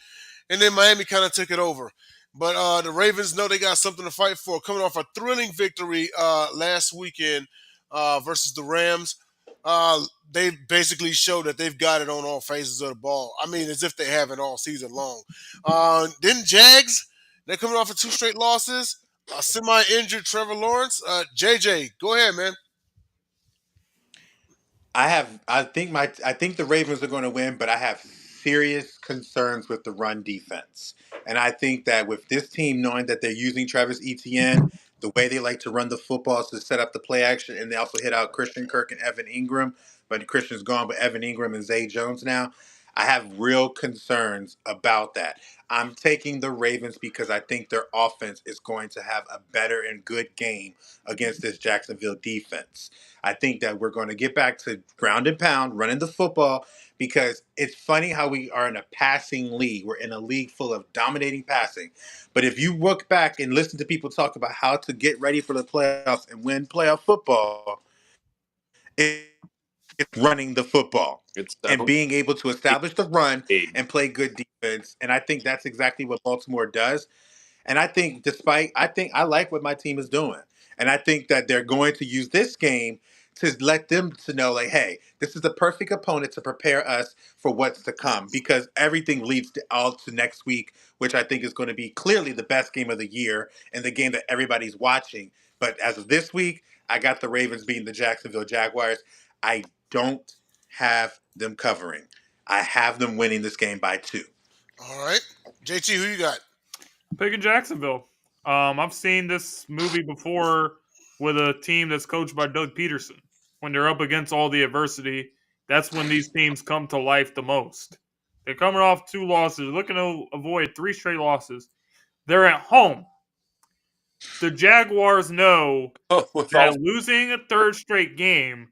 and then Miami kind of took it over. But the Ravens know they got something to fight for, coming off a thrilling victory last weekend versus the Rams. They basically showed that they've got it on all phases of the ball. I mean, as if they haven't all season long. Then Jags, they're coming off of two straight losses. Semi-injured Trevor Lawrence. JJ, go ahead, man. I think the Ravens are going to win, but I have serious concerns with the run defense. And I think that with this team knowing that they're using Travis Etienne, the way they like to run the football is to set up the play action, and they also hit out Christian Kirk and Evan Ingram, but Christian's gone, but Evan Ingram and Zay Jones now. I have real concerns about that. I'm taking the Ravens because I think their offense is going to have a better and good game against this Jacksonville defense. I think that we're going to get back to ground and pound, running the football, because it's funny how we are in a passing league. We're in a league full of dominating passing. But if you look back and listen to people talk about how to get ready for the playoffs and win playoff football, it's running the football It's and definitely being able to establish the run a and play good defense. And I think that's exactly what Baltimore does. And I think, I think I like what my team is doing, and I think that they're going to use this game to let them to know, like, hey, this is the perfect opponent to prepare us for what's to come, because everything leads to all to next week, which I think is going to be clearly the best game of the year and the game that everybody's watching. But as of this week, I got the Ravens beating the Jacksonville Jaguars. I don't have them covering. I have them winning this game by two. All right. JT, who you got? Picking Jacksonville. I've seen this movie before with a team that's coached by Doug Peterson. When they're up against all the adversity, that's when these teams come to life the most. They're coming off two losses, looking to avoid three straight losses. They're at home. The Jaguars know with all that losing a third straight game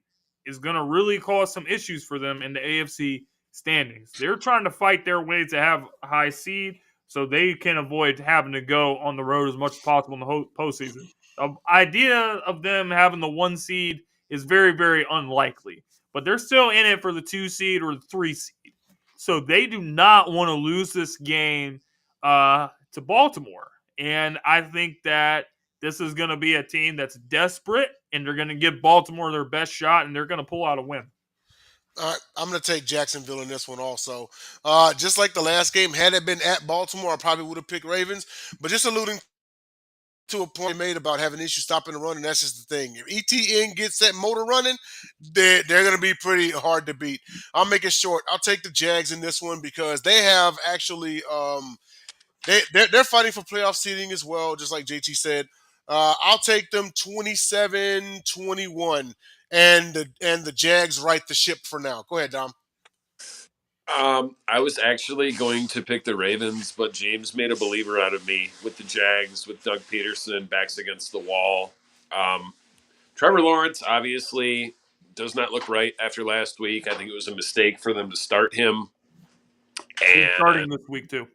is going to really cause some issues for them in the AFC standings. They're trying to fight their way to have a high seed so they can avoid having to go on the road as much as possible in the postseason. The idea of them having the one seed is very, very unlikely, but they're still in it for the two seed or the three seed. So they do not want to lose this game to Baltimore. And I think that this is going to be a team that's desperate, and they're going to give Baltimore their best shot, and they're going to pull out a win. All right, I'm going to take Jacksonville in this one also. Just like the last game, had it been at Baltimore, I probably would have picked Ravens. But just alluding to a point made about having issues stopping the run, and that's just the thing. If ETN gets that motor running, they're going to be pretty hard to beat. I'll make it short. I'll take the Jags in this one because they have actually they're fighting for playoff seeding as well, just like JT said. I'll take them 27-21, and the Jags right the ship for now. Go ahead, Dom. I was actually going to pick the Ravens, but James made a believer out of me with the Jags, with Doug Peterson backs against the wall. Um, Trevor Lawrence obviously does not look right after last week. I think it was a mistake for them to start him. He's starting And this week too.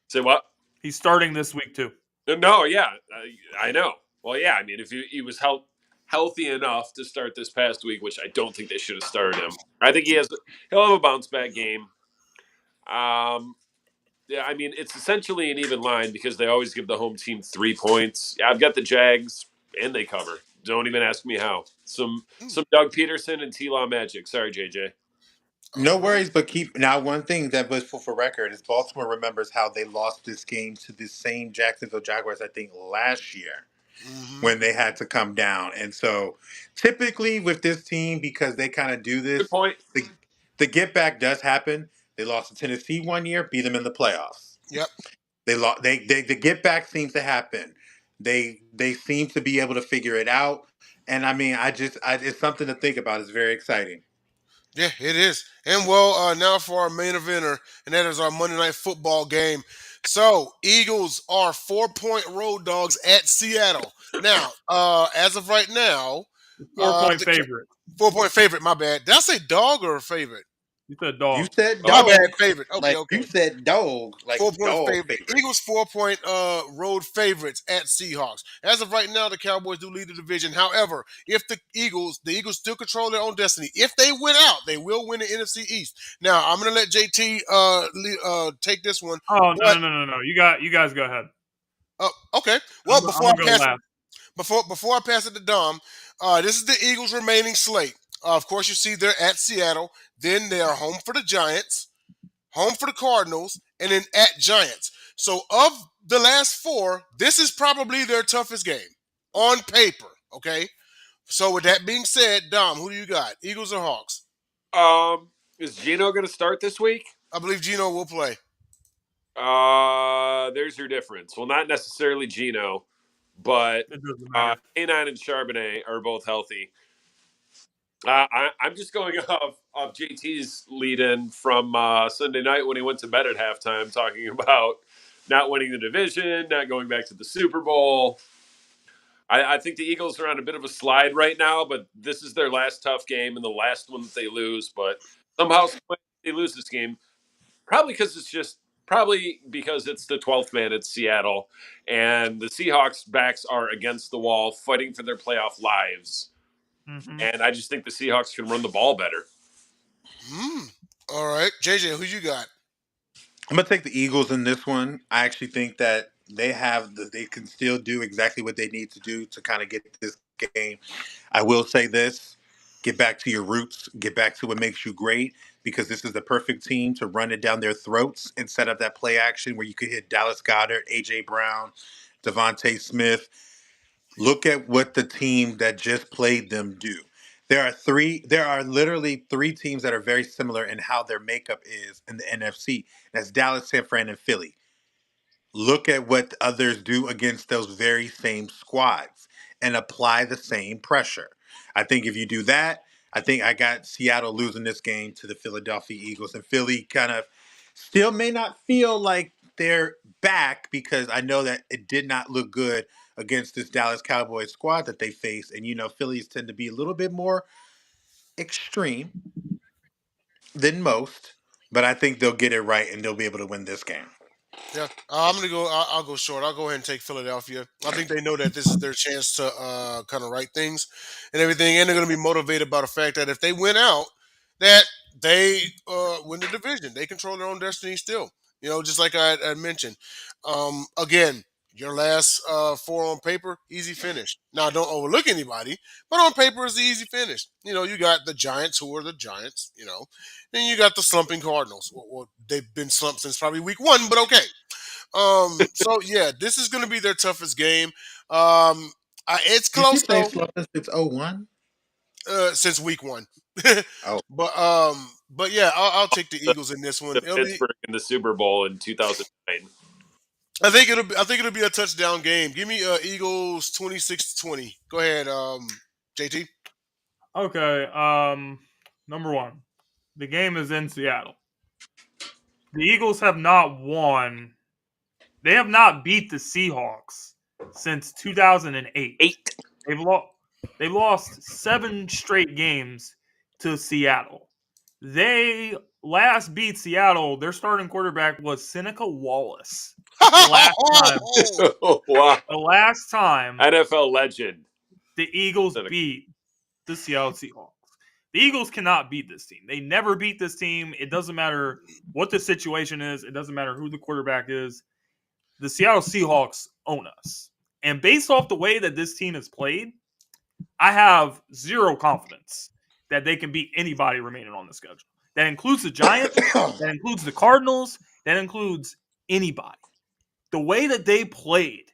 say what? He's starting this week too. No, yeah, I know. Well, yeah, I mean, if he was healthy enough to start this past week, which I don't think they should have started him. I think he'll have a bounce back game. Yeah, I mean, it's essentially an even line because they always give the home team 3 points. Yeah, I've got the Jags, and they cover. Don't even ask me how. Some Doug Peterson and T-Law magic. Sorry, JJ. No All right. worries, but keep now. One thing that was for record is Baltimore remembers how they lost this game to the same Jacksonville Jaguars, I think, last year Mm-hmm. when they had to come down. And so, typically with this team, because they kind of do Good this, point. the, the get back does happen. They lost to Tennessee one year, beat them in the playoffs. Yep. They lost. They the get back seems to happen. They seem to be able to figure it out. And I mean, it's something to think about. It's very exciting. Yeah, it is. And well, now for our main eventer, and that is our Monday Night Football game. So, Eagles are 4-point road dogs at Seattle. Now, as of right now, 4-point the favorite. 4-point favorite. My bad. Did I say dog or favorite? You said You dog. said My Oh, bad. dog, Favorite. Okay, like okay. you said dog, like 4-point dog favorite. favorite. Eagles 4-point road favorites at Seahawks. As of right now, the Cowboys do lead the division. However, if the Eagles still control their own destiny. If they win out, they will win the NFC East. Now, I'm gonna let JT take this one. Oh But no. You guys go ahead. okay. I'm, Well, I'm gonna go last. before I pass it to Dom, this is the Eagles' remaining slate. Of course, you see they're at Seattle. Then they are home for the Giants, home for the Cardinals, and then at Giants. So of the last four, this is probably their toughest game on paper. Okay. So with that being said, Dom, who do you got? Eagles or Hawks? is Gino going to start this week? I believe Gino will play. There's your difference. Well, not necessarily Gino, but It doesn't matter. K9 and Charbonnet are both healthy. I'm just going off JT's lead in from Sunday night when he went to bed at halftime, talking about not winning the division, not going back to the Super Bowl. I think the Eagles are on a bit of a slide right now, but this is their last tough game and the last one that they lose. But somehow they lose this game, probably because it's the 12th man at Seattle, and the Seahawks backs are against the wall, fighting for their playoff lives. Mm-hmm. And I just think the Seahawks can run the ball better. All right. JJ, who you got? I'm gonna take the Eagles in this one. I actually think that they can still do exactly what they need to do to kind of get this game. I will say this: get back to your roots, get back to what makes you great, because this is the perfect team to run it down their throats and set up that play action where you could hit Dallas Goddard, AJ Brown, Devontae Smith. Look at what the team that just played them do. There are literally three teams that are very similar in how their makeup is in the NFC. That's Dallas, San Fran, and Philly. Look at what others do against those very same squads and apply the same pressure. I think if you do that, I think I got Seattle losing this game to the Philadelphia Eagles, and Philly kind of still may not feel like they're back because I know that it did not look good against this Dallas Cowboys squad that they face. And Phillies tend to be a little bit more extreme than most, but I think they'll get it right and they'll be able to win this game. Yeah, I'm gonna go. I'll go short. I'll go ahead and take Philadelphia. I think they know that this is their chance to kind of right things and everything, and they're gonna be motivated by the fact that if they win out, that they win the division. They control their own destiny still. Just like I mentioned. Again, your last four on paper, easy finish. Now, don't overlook anybody, but on paper is the easy finish. You got the Giants, who are the Giants. Then you got the slumping Cardinals. Well, they've been slumped since probably week one, but okay. So yeah, this is going to be their toughest game. It's Did you close say though, Slovis? It's 0-1? since week one. Oh, but yeah, I'll take the The, Eagles in this one. the Pittsburgh in the Super Bowl in 2009. I think it'll be a touchdown game. Give me Eagles 26-20. Go ahead, JT. Okay. Number one, the game is in Seattle. The Eagles have not won. They have not beat the Seahawks since 2008. 8. They've lost 7 straight games to Seattle. They last beat Seattle. Their starting quarterback was Seneca Wallace. Oh, wow. The last time NFL legend. the Eagles Seneca. beat the Seattle Seahawks. The Eagles cannot beat this team. They never beat this team. It doesn't matter what the situation is. It doesn't matter who the quarterback is. The Seattle Seahawks own us. And based off the way that this team has played, I have zero confidence that they can beat anybody remaining on the schedule. That includes the Giants. That includes the Cardinals. That includes anybody. The way that they played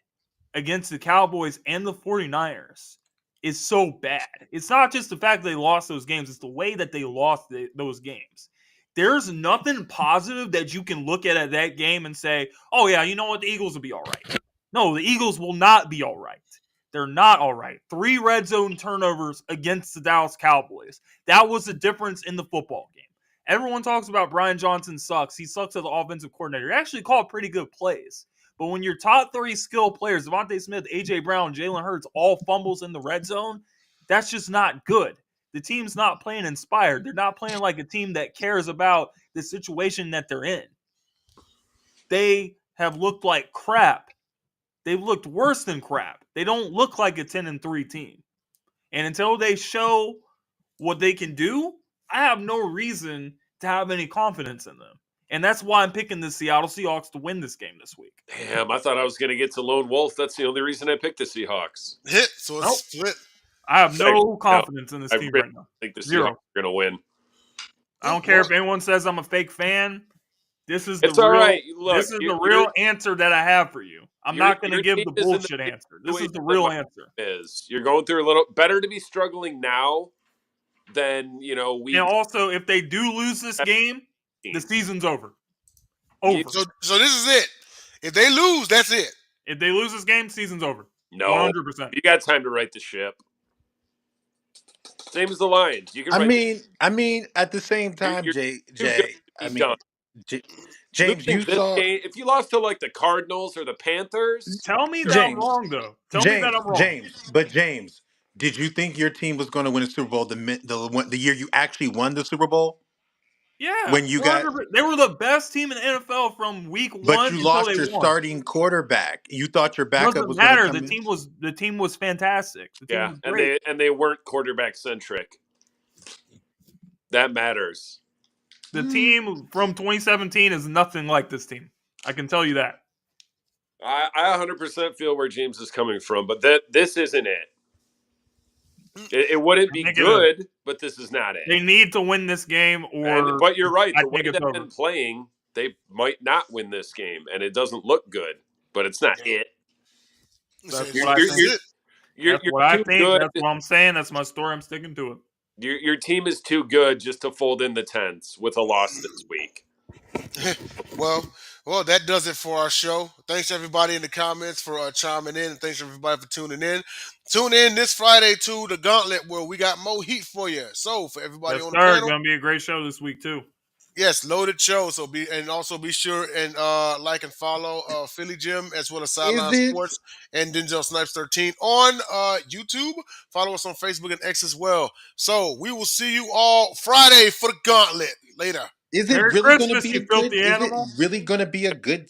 against the Cowboys and the 49ers is so bad. It's not just the fact that they lost those games. It's the way that they lost those games. There's nothing positive that you can look at that game and say, oh, yeah, you know what? The Eagles will be all right. No, the Eagles will not be all right. They're not all right. 3 red zone turnovers against the Dallas Cowboys. That was the difference in the football game. Everyone talks about Brian Johnson sucks. He sucks as an offensive coordinator. He actually called pretty good plays. But when your top 3 skill players, Devontae Smith, A.J. Brown, Jalen Hurts, all fumbles in the red zone, that's just not good. The team's not playing inspired. They're not playing like a team that cares about the situation that they're in. They have looked like crap. They've looked worse than crap. They don't look like a 10-3 team. And until they show what they can do, I have no reason to have any confidence in them. And that's why I'm picking the Seattle Seahawks to win this game this week. Damn, I thought I was going to get to Lone Wolf. That's the only reason I picked the Seahawks. Hit, so it's split. I have no confidence in this team really right now. I think the Seahawks Zero. are going to win. I don't care if anyone says I'm a fake fan. This is It's the all real, right. Look, this is the real answer that I have for you. I'm not going to give the bullshit answer. This is the real answer. You're going through a little better to be struggling now than, we. And also, if they do lose this game, the season's over. Over. So this is it. If they lose, that's it. If they lose this game, season's over. No, 100%. You got time to right the ship. Same as the Lions. You can. I mean, at the same time, James, you saw game. If you lost to like the Cardinals or the Panthers, tell me that I'm wrong, though. Tell me that I'm wrong. James, did you think your team was going to win a Super Bowl the year you actually won the Super Bowl? Yeah, when you got they were the best team in the NFL from week 1. But you lost your starting quarterback. You thought your backup was going to come in. The team was fantastic. The team was great. and they weren't quarterback centric. That matters. The team from 2017 is nothing like this team. I can tell you that. I 100% feel where James is coming from, but this isn't it. It wouldn't be good, but this is not it. They need to win this game, but you're right. The way they've been playing, they might not win this game, and it doesn't look good. But it's not it. That's what I think. That's what I'm saying. That's my story. I'm sticking to it. Your team is too good just to fold in the tents with a loss this week. Well, that does it for our show. Thanks everybody in the comments for chiming in, and thanks everybody for tuning in. Tune in this Friday to the Gauntlet, where we got more heat for you. So for everybody on the panel, it's gonna be a great show this week too. Yes, loaded show. So also be sure and like and follow Philly Jim as well as Sideline Sports and Denzel Snipes 13 on YouTube. Follow us on Facebook and X as well. So we will see you all Friday for the Gauntlet. Later. Is it really going to be a good